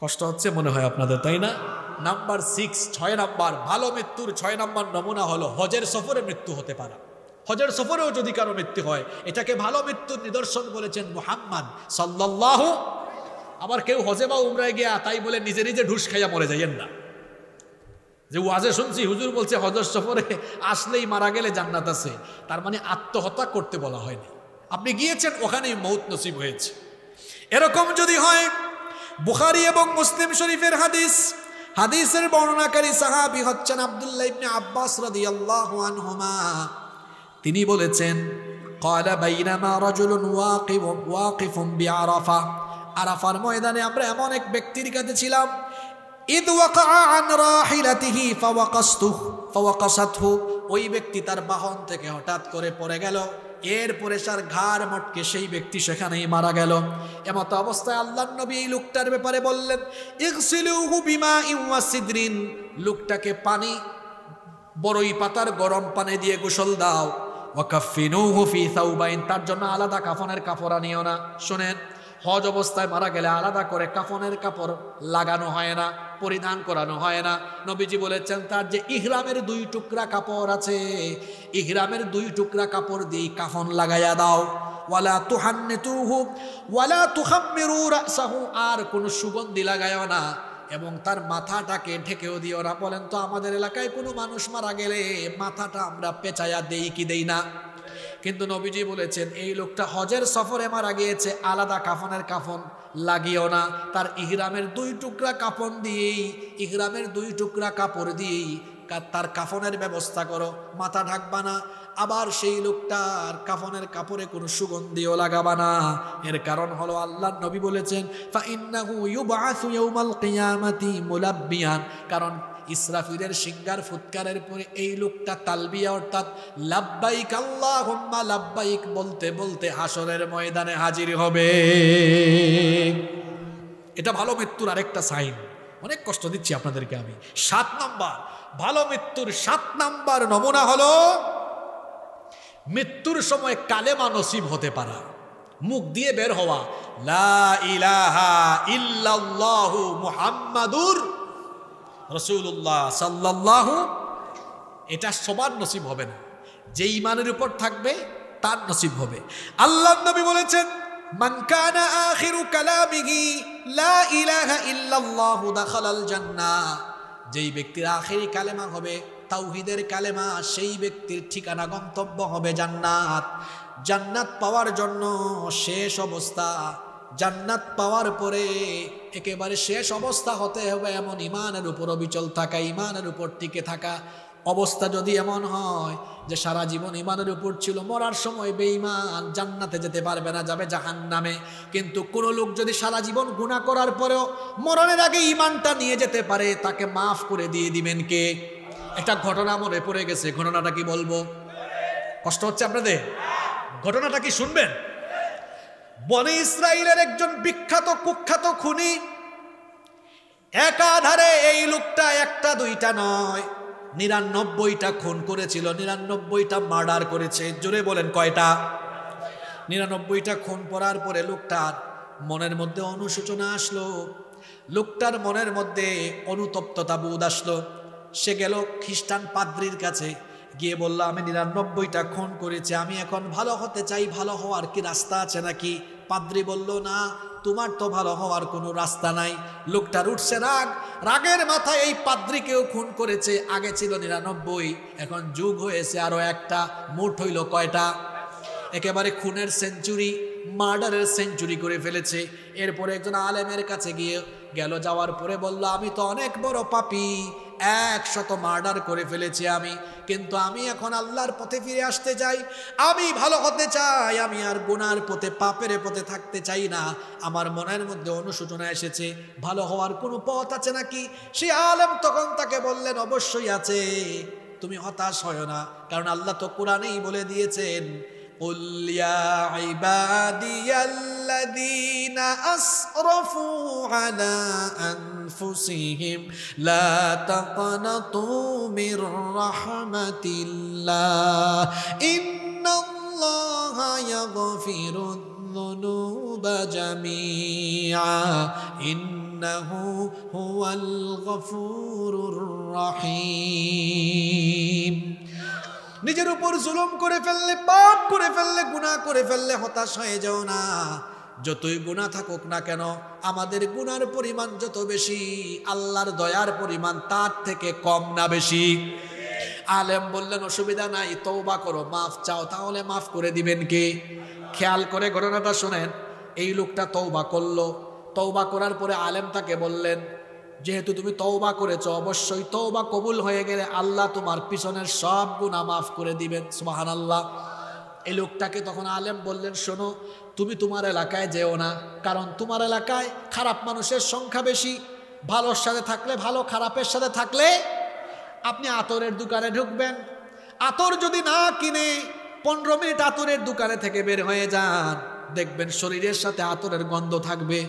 কষ্ট হচ্ছে মনে হয় আপনাদের, তাই না? নাম্বার 6 নাম্বার ভালো মৃত্যুর 6 নাম্বার নমুনা হলো হজের সফরে মৃত্যু হতে পারে। হজের সফরেও যদি কারো মৃত্যু হয়, এটাকে ভালো মৃত্যুর নিদর্শন বলেছেন মুহাম্মদ সাল্লাল্লাহু। আবার কেউ হজে বা উমরায় গিয়া তাই বলে নিজে নিজে ঢুস খাইয়া মরে যাইয়েন না। যে ওয়াজে শুনছি হুজুর বলছে হজের সফরে আসলেই মারা গেলে জান্নাত আছে, তার মানে আত্মহত্যা করতে বলা হয়নি। আপনি গিয়েছেন, ওখানেই মৌত নসিব হয়েছে। এরকম যদি হয়, বুখারী এবং মুসলিম শরীফের হাদিসের বর্ণনাকারী সাহাবী হচ্ছেন আব্দুল্লাহ ইবনে আব্বাস রাদিয়াল্লাহু আনহুমা। তিনি বলেছেন, ক্বালা বাইনামা রাজুলুন ওয়াকিফুন বিআরাফা। আরাফার ময়দানে আমরা এমন এক ব্যক্তির কাছে ছিলাম, ইদ ওয়াকা আন রাহিলাতিহি ফাওয়াকাসাতহু। ওই ব্যক্তি তার বাহন থেকে হঠাৎ করে পড়ে গেল, এরপরে তার ঘাড় মটকে সেই ব্যক্তি সেখানেই মারা গেল। এমত অবস্থায় আল্লাহর নবী এই লোকটার ব্যাপারে বললেন, ইগসিলুহু বিমাইন ওয়া সিদরিন। লোকটাকে বড়ই পাতার গরম পানি দিয়ে গোসল দাও। ওয়া কাফিনুহু ফি সাওবাইন। তার জন্য আলাদা কাফনের কাপড় আনিও না। শুনেন, হজ অবস্থায় মারা গেলে আলাদা করে কাফনের কাপড় লাগানো হয় না, পরিধান করানো হয় না। নবীজি বলেছেন, তার যে ইহরামের 2 টুকরা কাপড় আছে, ইহরামের 2 টুকরা কাপড় দিয়ে কাফন লাগাইয়া দাও। ওয়ালা তুহান্নিতুহু ওয়ালা তুখাম্মিরু রাসাহু, আর কোনো সুগন্ধি লাগায়ও না এবং তার মাথাটাকে ঢেকেও দিও না। বলেন তো আমাদের এলাকায় কোনো মানুষ মারা গেলে মাথাটা আমরা পেঁচায়া দেই কি দেই না? কিন্তু নবীজি বলেছেন এই লোকটা হজের সফরে মারা গিয়েছে, আলাদা কাফনের কাফন লাগিও না, তার ইহরামের 2 টুকরা কাফন দিয়েই, ইহরামের 2 টুকরা কাপড় দিয়েই তার কাফনের ব্যবস্থা করো, মাথা ঢাকবা না। আবার সেই লোকটার কাফনের কাপড়ে কোনো সুগন্ধিও লাগাবা না। এর কারণ হলো আল্লাহর নবী বলেছেন ফাইন্নাহু ইউবআসু ইয়াউমাল কিয়ামাতি মুলাব্বিয়ান, কারণ ইসরাফিলের সিঙ্গার ফুৎকারের পরে এই লোকটা তালবিয়া অর্থাৎ লাব্বাইক আল্লাহুম্মা লাব্বাইক বলতে বলতে হাসরের ময়দানে হাজির হবে। এটা ভালো মৃত্যুর আরেকটা সাইন। অনেক কষ্ট দিচ্ছি আপনাদেরকে আমি। 7 নাম্বার ভালো মৃত্যুর 7 নাম্বার নমুনা হলো মৃত্যুর সময় কালেমা নসিব হতে পারা, মুখ দিয়ে বের হওয়া লা ইলাহা ইল্লাল্লাহু মুহাম্মাদুর রাসূলুল্লাহ সাল্লাল্লাহু। এটা সবার নসিব হবে না, যে ঈমানের উপর থাকবে তার নসিব হবে। আল্লাহর নবী বলেছেন মান কানা আখিরু কালামিহি লা ইলাহা ইল্লাল্লাহু দাখালাল জান্নাহ, যেই ব্যক্তির আখেরি কালেমা হবে তাওহীদের কালেমা, সেই ব্যক্তির ঠিকানা গন্তব্য হবে জান্নাত। জান্নাত পাওয়ার জন্য শেষ অবস্থা, জান্নাত পাওয়ার পরে একেবারে শেষ অবস্থা হতে হবে এমন ঈমানের উপর অবিচল থাকা, ঈমানের উপর টিকে থাকা। অবস্থা যদি এমন হয় যে সারা জীবন ঈমানের উপর ছিল, মরার সময় বেঈমান, জান্নাতে যেতে পারবে না, যাবে জাহান্নামে। কিন্তু কোন লোক যদি সারা জীবন গুনাহ করার পরেও মরণের আগে ঈমানটা নিয়ে যেতে পারে, তাকে মাফ করে দিয়ে দিবেন কে? একটা ঘটনা মনে পড়ে গেছে, ঘটনাটা কি বলবো? কষ্ট হচ্ছে আপনাদের? ঘটনাটা কি শুনবেন? বনি ইসরাইলের একজন বিখ্যাত কুখ্যাত খুনি, একাধারে এই লোকটা একটা দুইটা নয় 99টা খুন করেছিল, 99টা মার্ডার করেছে। জোরে বলেন কয়টা? 99টা খুন করার পরে লোকটার মনের মধ্যে অনুশোচনা আসলো, লোকটার মনের মধ্যে অনুতপ্ততা বোধ আসলো। সে গেল খ্রিস্টান পাদ্রির কাছে, গিয়ে বলল আমি 99টা খুন করেছি, আমি এখন ভালো হতে চাই, ভালো হওয়ার কি রাস্তা আছে নাকি? পাদ্রি বলল না, তোমার তো ভালো হওয়ার কোনো রাস্তা নাই। লোকটার উঠছে রাগ, রাগের মাথায় এই পাদ্রিকেও খুন করেছে। আগে ছিল 99, এখন যুগ হয়েছে আরো একটা, মোট হইল কয়টা? একেবারে খুনের সেঞ্চুরি, মার্ডারের সেঞ্চুরি করে ফেলেছে। এরপরে একজন আলেমের কাছে গেল, যাওয়ার পরে বলল আমি তো অনেক বড় পাপী, 100 মার্ডার করে ফেলেছি আমি, কিন্তু আমি এখন আল্লাহর পথে ফিরে আসতে চাই, আমি ভালো হতে চাই, আমি আর গুনার পথে পাপের পথে থাকতে চাই না। আমার মনের মধ্যে অনুশোচনা এসেছে, ভালো হওয়ার কোনো পথ আছে নাকি? সেই আলেম তখন তাকে বললেন অবশ্যই আছে, তুমি হতাশ হয় না, কারণ আল্লাহ তো কোরআনেই বলে দিয়েছেন قل يا عبادي الذين أسرفوا على أنفسهم لا تقنطوا من رحمة الله إن الله يغفر الذنوب جميعا إنه هو الغفور الرحيم। নিজের উপর জুলুম করে ফেললে, পাপ করে ফেললে, গুনাহ করে ফেললে হতাশ হয়ে যাও না। যতই গুনাহ থাকুক না কেন, আমাদের গুনার পরিমাণ যত বেশি, আল্লাহর দয়ার পরিমাণ তার থেকে কম না বেশি? আলেম বললেন অসুবিধা নাই, তওবা করো, মাফ চাও, তাহলে মাফ করে দিবেন কে? খেয়াল করে ঘটনাটা শোনেন। এই লোকটা তওবা করলো, তওবা করার পরে আলেম তাকে বললেন যেহেতু তুমি তওবা করেছো, অবশ্যই তওবা কবুল হয়ে গেলে আল্লাহ তোমার পিছনের সব গুনাহ মাফ করে দিবেন। সুবহানাল্লাহ। এই লোকটাকে তখন আলেম বললেন শোনো, তুমি তোমার এলাকায় যেও না, কারণ তোমার এলাকায় খারাপ মানুষের সংখ্যা বেশি। ভালোর সাথে থাকলে ভালো, খারাপের সাথে থাকলে আপনি আতরের দোকানে ঢুকবেন, আতর যদি না কিনে 15 মিনিট আতরের দোকানে থেকে বের হয়ে যান, দেখবেন শরীরের সাথে আতরের গন্ধ থাকবে।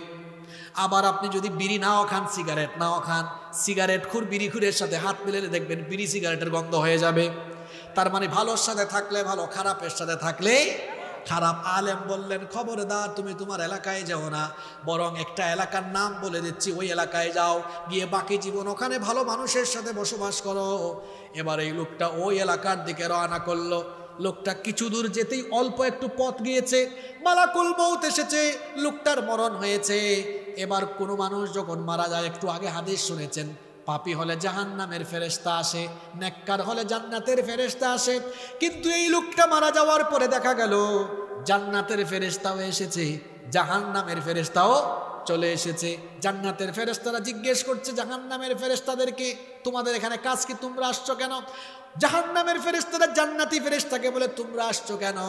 আবার আপনি যদি বিড়ি নাও খান, সিগারেট নাও খান, সিগারেট খুর বিড়ি খুরের সাথে হাত মিলালে দেখবেন বিড়ি সিগারেটের গন্ধ হয়ে যাবে। তার মানে ভালোর সাথে থাকলে ভালো, খারাপের সাথে থাকলে খারাপ। আলেম বললেন খবরদার, তুমি তোমার এলাকায় যাও না, বরং একটা এলাকার নাম বলে দিচ্ছি, ওই এলাকায় যাও, গিয়ে বাকি জীবন ওখানে ভালো মানুষের সাথে বসবাস করো। এবার এই লোকটা ওই এলাকার দিকে রওনা করলো। লোকটা কিছু দূর যেতেই অল্প একটু পথ গিয়েছে, মালাকুল মউত এসেছে, লোকটার মরণ হয়েছে। এবার কোনো মানুষ যখন মারা যায়, একটু আগে হাদিস শুনেছেন, পাপী হলে জাহান্নামের ফেরেশতা আসে, নেককার হলে জান্নাতের ফেরেশতা আসে। কিন্তু এই লোকটা মারা যাওয়ার পরে দেখা গেল জান্নাতের ফেরেশতাও এসেছে, জাহান্নামের ফেরেশতাও চলে এসেছে। জান্নাতের ফেরেশতারা জিজ্ঞেস করছে জাহান্নামের ফেরেশতাদেরকে, তোমাদের এখানে কাজ কি, তোমরা আসছো কেন? জাহান্নামের ফেরেশতারা জান্নাতি ফেরেশতাকে বলে, তোমরা আসছো কেন?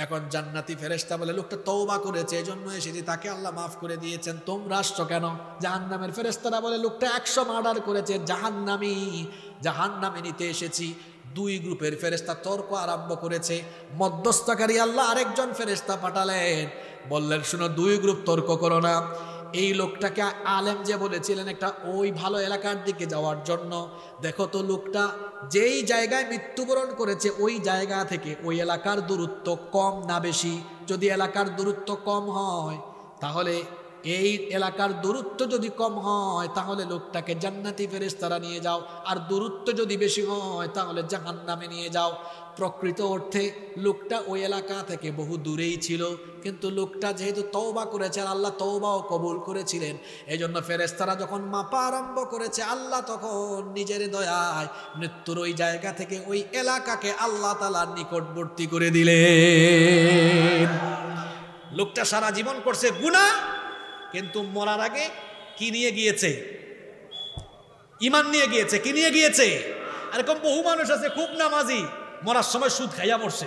এখন জান্নাতি ফেরেশতা বলে, লোকটা তওবা করেছে এজন্য এসেছি, তাকে আল্লাহ মাফ করে দিয়েছেন, তোমরা আসছো কেন? জাহান্নামের ফেরেশতারা বলে, লোকটা 100 মার্ডার করেছে, জাহান্নামে নিতে এসেছি। দুই গ্রুপের ফেরেশতা তর্ক আরম্ভ করেছে। মধ্যস্থকারী আল্লাহ আরেকজন ফেরেশতা পাঠালেন, বললেন, শুনো, দুই গ্রুপ তর্ক করো না। এই লোকটাকে আলেম যে বলেছিলেন একটা ওই ভালো এলাকার দিকে যাওয়ার জন্য, দেখো তো লোকটা যেই জায়গায় মৃত্যুবরণ করেছে ওই জায়গা থেকে ওই এলাকার দূরত্ব কম না বেশি? যদি এলাকার দূরত্ব কম হয়, তাহলে এই এলাকার দূরত্ব যদি কম হয় তাহলে লোকটাকে জান্নাতি ফেরেশতারা নিয়ে যাও, আর দূরত্ব যদি বেশি হয় তাহলে জাহান্নামে নিয়ে যাও। প্রকৃত অর্থে লোকটা ওই এলাকা থেকে বহু দূরেই ছিল, কিন্তু লোকটা যেহেতু তওবা করেছে আর আল্লাহ তওবাও কবুল করেছিলেন, এই জন্য ফেরেশতারা যখন মাপা আরম্ভ করেছে, আল্লাহ তখন নিজের দয়ায় মৃত্যুর ওই জায়গা থেকে ওই এলাকাকে আল্লাহ তাআলার নিকটবর্তী করে দিলেন। লোকটা সারা জীবন করছে গুনাহ, কিন্তু মরার আগে কি নিয়ে গিয়েছে? ঈমান নিয়ে গিয়েছে। কি নিয়ে গিয়েছে? এরকম বহু মানুষ আছে খুব নামাজি, মরার সময় সুদ খাইয়া মরছে।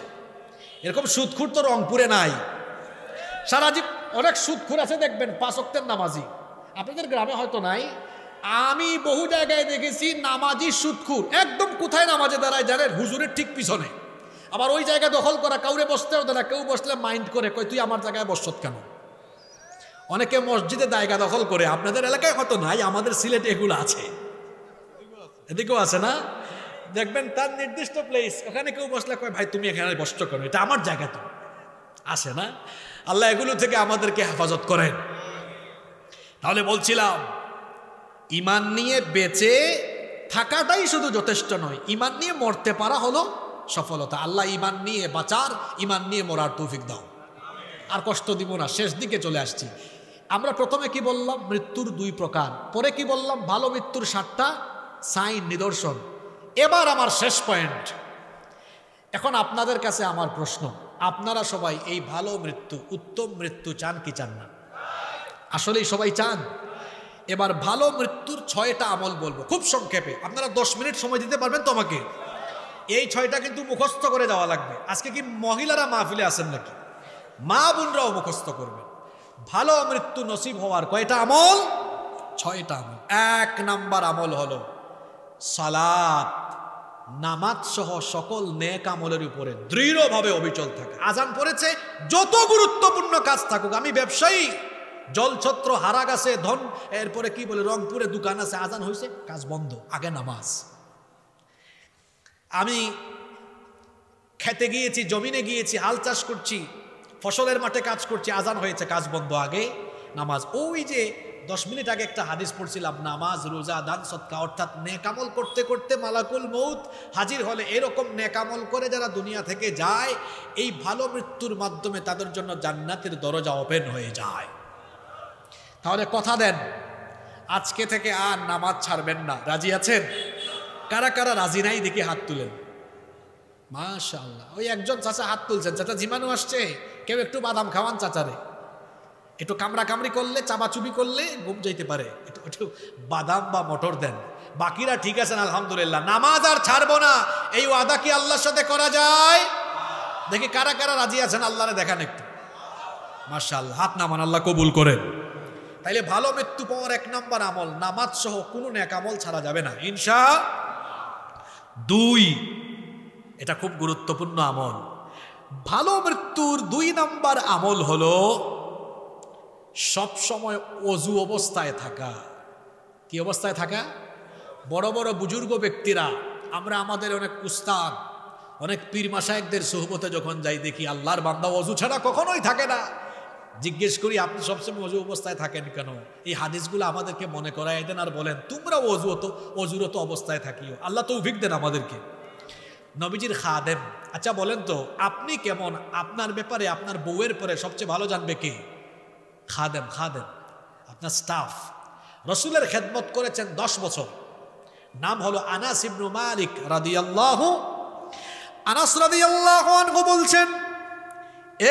এরকম সুদখুর তো রংপুরে নাই, সারা জীবন। অনেক সুদখুর আছে দেখবেন 5 ওয়াক্তের নামাজি, আপনাদের গ্রামে হয়তো নাই। আমি বহু জায়গায় দেখেছি নামাজি সুদখুর, একদম কোথায় নামাজে দাঁড়ায় জানেন? হুজুরের ঠিক পিছনে। আবার ওই জায়গা দখল করা, কাউরে বসতেও দেয় না, কেউ বসলে মাইন্ড করে, কই তুই আমার জায়গায় বসত কেন? অনেকে মসজিদে জায়গা দখল করে, আপনাদের এলাকায় হয়তো নাই, আমাদের সিলেটে এগুলো আছে, এদিকেও আছে না? দেখবেন তার নির্দিষ্ট প্লেস, ওখানে কেউ বসলে কয় ভাই তুমি এখানে বসছো কেন, এটা আমার জায়গা তো। আসে না? আল্লাহ এগুলো থেকে আমাদেরকে হেফাজত করেন। তাহলে বলছিলাম, ঈমান নিয়ে বেঁচে থাকাটাই শুধু যথেষ্ট নয়, ঈমান নিয়ে মরতে পারা হলো সফলতা। আল্লাহ ঈমান নিয়ে বাঁচার, ঈমান নিয়ে মরার তৌফিক দাও। আর কষ্ট দিব না, শেষ দিকে চলে আসছি। আমরা প্রথমে কি বললাম? মৃত্যুর 2 প্রকার। পরে কি বললাম? ভালো মৃত্যুর 7টা সাইন, নিদর্শন। এবার আমার শেষ পয়েন্ট। এখন আপনাদের কাছে আমার প্রশ্ন, আপনারা সবাই এই ভালো মৃত্যু, উত্তম মৃত্যু চান কি চান না? আসলেই সবাই চান? এবার ভালো মৃত্যুর 6টা আমল বলবো খুব সংক্ষেপে। আপনারা 10 মিনিট সময় দিতে পারবেন তো আমাকে? এই 6টা কিন্তু মুখস্থ করে যাওয়া লাগবে। আজকে কি মহিলারা মাহফিলে আছেন নাকি? মা বোনরাও মুখস্থ করবেন। ভালো মৃত্যু নসিব হওয়ার কয়টা আমল? 6টা আমল। 1 নাম্বার আমল হলো সালাত, নামাজ সহ সকল নেক আমলের উপরে দৃঢ়ভাবে অবিচল থাকে। আজান পড়েছে, যত গুরুত্বপূর্ণ কাজ থাকুক, আমি ব্যবসায়ী, জলছত্র হারা গেছে, ধন, এরপরে কি বলে রংপুরে দোকান আছে, আজান হয়েছে, কাজ বন্ধ, আগে নামাজ। আমি খেতে গিয়েছি, জমিনে গিয়েছি, হাল চাষ করছি, ফসলের মাঠে কাজ করছি, আজান হয়েছে, কাজ বন্ধ, আগে নামাজ। ওই যে 10 মিনিট আগে একটা হাদিস পড়ছিলাম, নামাজ, রোজা, দান, সদকা, অর্থাৎ নেকামল করতে করতে মালাকুল মউত হাজির হলে এরকম নেকামল করে যারা দুনিয়া থেকে যায়, এই ভালো মৃত্যুর মাধ্যমে তাদের জন্য জান্নাতের দরজা ওপেন হয়ে যায়। তাহলে কথা দেন, আজকে থেকে আর নামাজ ছাড়বেন না। রাজি আছেন? কারা কারা রাজি নাই দেখি হাত তুলেন। মাশাআল্লাহ, ওই একজন চাচা হাত তুলছেন। চাচা জীবাণু আসছে, কেউ একটু বাদাম খাওয়ান চাচারে, একটু কামড়া কামড়ি করলে, চাবাচুবি করলে ঘুম যাইতে পারে, একটু বাদাম বা মটর দেন। বাকিরা ঠিক আছেন আলহামদুলিল্লাহ। নামাজ আর ছাড়বো না, এই ওয়াদা কি আল্লাহর সাথে করা যায়? দেখি কারা কারা রাজি আছেন, আল্লাহরে দেখান একটু। মাশাআল্লাহ, হাত নামান, আল্লাহ কবুল করেন। তাইলে ভালো মৃত্যু পাওয়ার 1 নাম্বার আমল, নামাজ সহ কোনো নেক আমল ছাড়া যাবে না ইনশাআল্লাহ। 2, এটা খুব গুরুত্বপূর্ণ আমল। ভালো মৃত্যুর 2 নাম্বার আমল হলো সব সময় ওযু অবস্থায় থাকা। কি অবস্থায় থাকা? বড় বড় বুজুর্গ ব্যক্তিরা, আমরা আমাদের অনেক উস্তাদ, অনেক পীর মাশায়েখদের সুহবতে যখন যাই, দেখি আল্লাহর বান্দা ওযু ছাড়া কখনোই থাকে না। জিজ্ঞেস করি, আপনি সবসময় ওযু অবস্থায় থাকেন কেন? এই হাদিসগুলো আমাদেরকে মনে করায় দেন আর বলেন তোমরা অজুরত অবস্থায় থাকিও। আল্লাহ তৌফিক দেন আমাদেরকে। নবীজির খাদেম। আচ্ছা বলেন তো আপনি কেমন, আপনার ব্যাপারে আপনার বউয়ের পরে সবচেয়ে ভালো জানবে কে? খাদেম। খাদেম আপনার স্টাফ। রসুলের খেদমত করেছেন 10 বছর। নাম হলো আনাস ইবনু মালিক রাদিয়াল্লাহু। আনাস রাদিয়াল্লাহু আনহু বলছেন,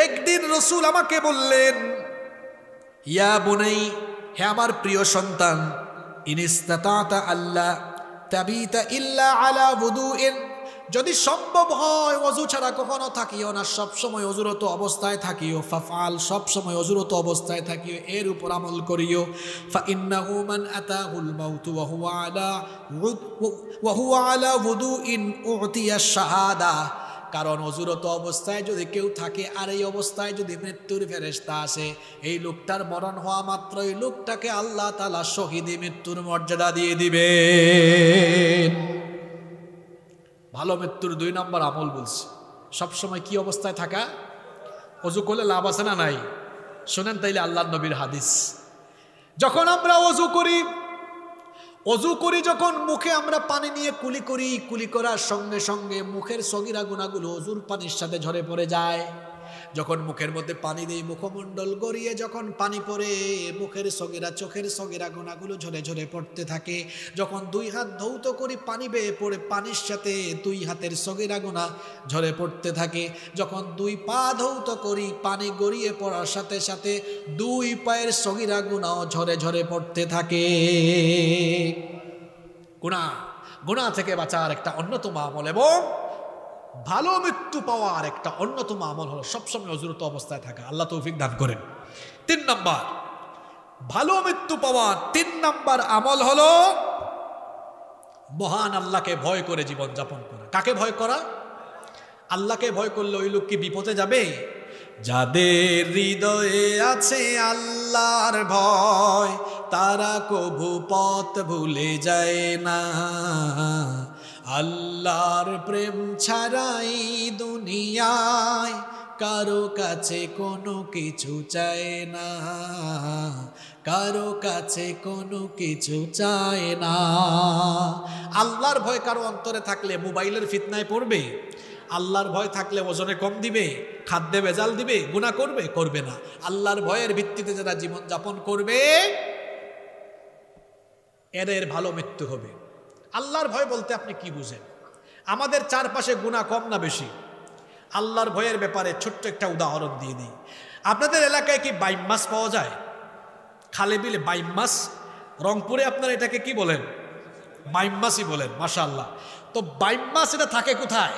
একদিন রসুল আমাকে বললেন, ইয়া বুনাই, হে আমার প্রিয় সন্তান, ইনিস্তাতাতা আল্লাহ তাবিতা ইল্লা আলা wudu'in, যদি সম্ভব হয় ওযু ছাড়া কখনো থাকিও না, সব সময় ওযুরত অবস্থায় থাকিও। ফাফআল, সব সময় ওযুরত অবস্থায় থাকিও, এর উপর আমল করিও। ফা ইন্নাহু মান আতাহুল মাউত ওয়া হুয়া আলা wudu'in উতিয়া শাহাদা, কারণ ওযুরত অবস্থায় যদি কেউ থাকে আর এই অবস্থায় যদি মৃত্যুর ফেরেশতা আসে, এই লোকটার মরণ হওয়া মাত্রই লোকটাকে আল্লাহ তাআলা শহীদি মৃত্যুর মর্যাদা দিয়ে দিবেন। ভালো মৃত্যুর 2 নম্বর আমল বলছি, সবসময় কি অবস্থায় থাকা? ওযু করলে লাভ আছে না নাই? শোনেন তাইলে আল্লাহর নবীর হাদিস। যখন আমরা ওযু করি যখন মুখে আমরা পানি নিয়ে কুলি করি, কুলি করার সঙ্গে সঙ্গে মুখের সগীরা গুনাহগুলো ওযুর পানির সাথে ঝরে পড়ে যায়। যখন মুখের মধ্যে পানি দেই, মুখমণ্ডল গড়িয়ে যখন পানি পড়ে, মুখের সগীরা, চোখের সগীরা গুনাহগুলো ঝরে ঝরে পড়তে থাকে। যখন 2 হাত ধৌত করি, পানি বেয়ে পড়ে পানির সাথে 2 হাতের সগীরা গুনাহ ঝরে পড়তে থাকে। যখন 2 পা ধৌত করি, পানি গড়িয়ে পড়ার সাথে সাথে 2 পায়ের সগীরা গুনাহ ঝরে ঝরে পড়তে থাকে। গুনাহ থেকে বাঁচার একটা অন্যতম আমল এবং ভালো মৃত্যু পাওয়ার একটা অন্যতম আমল হলো সবসময় ওযুরত অবস্থায় থাকা। আল্লাহ তৌফিক দান করেন। 3 নাম্বার ভালো মৃত্যু পাওয়ার 3 নাম্বার আমল হলো মহান আল্লাহকে ভয় করে জীবন যাপন করা। কাকে ভয় করা? আল্লাহকে ভয় করলে ওই লোক কি বিপদে যাবে? যাদের হৃদয়ে আছে আল্লাহর ভয়, তারা কভু পথ ভুলে যায় না। আল্লাহর প্রেম ছাড়াই দুনিয়ায় কারো কাছে কোনো কিছু চায় না, কারো কাছে কোনো কিছু চায় না। আল্লাহর ভয় কারো অন্তরে থাকলে মোবাইলের ফিতনায় পড়বে? আল্লাহর ভয় থাকলে ওজনে কম দিবে, খাদ্যে ভেজাল দিবে, গুনাহ করবে না। আল্লাহর ভয়ের ভিত্তিতে যারা জীবন যাপন করবে এদের ভালো মৃত্যু হবে। আল্লাহর ভয় বলতে আপনি কি বুঝেন? আমাদের চারপাশে গুনাহ কম না বেশি? আল্লাহর ভয়ের ব্যাপারে ছোট্ট একটা উদাহরণ দিয়ে দিই। আপনাদের এলাকায় কি বাইম মাছ পাওয়া যায়? খালে বিলে বাইম মাছ? রংপুরে আপনারা এটাকে কি বলেন? বাইম মাছই বলেন, মাশাআল্লাহ। তো বাইম মাছ এটা থাকে কোথায়?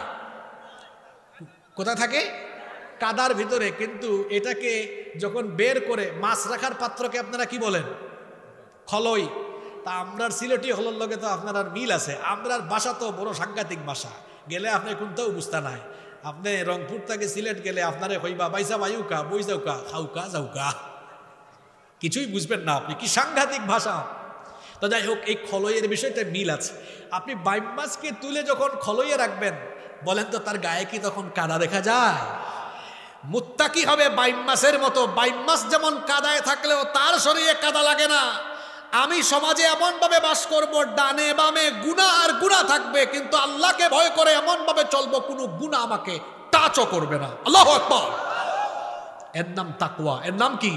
কোথায় থাকে? কাদার ভিতরে। কিন্তু এটাকে যখন বের করে মাছ রাখার পাত্রকে আপনারা কি বলেন? খলই। তা আমরার সিলেটি হলোর লগে তো আপনার আর মিল আছে। আমরার ভাষা তো বড় সাংঘাতিক ভাষা, গেলে আপনি কোনটাও বুঝতে নাই। আপনি রংপুর থেকে সিলেট গেলে আপনারে হইবা বাইসা বায়ুকা, বই যাউকা, খাউকা যাউকা, কিছুই বুঝবেন না আপনি। কি সাংঘাতিক ভাষা! তো যাই হোক, এই খলইয়ের বিষয়টা মিল আছে। আপনি বাইম মাছকে তুলে যখন খলইয়ে রাখবেন, বলেন তো তার গায়ে কি তখন কাদা দেখা যায়? মুত্তাকি হবে বাইম মাছের মতো। বাইম মাছ যেমন কাদায় থাকলেও তার শরীরে কাদা লাগে না। আমি সমাজে এমন ভাবে বাস করব, ডানে বামে গুনাহ আর গুনাহ থাকবে, কিন্তু আল্লাহকে ভয় করে এমন ভাবে চলবো কোনো গুনাহ আমাকে টাচও করবে না। আল্লাহু আকবার। এর নাম তাকওয়া। এর নাম কি?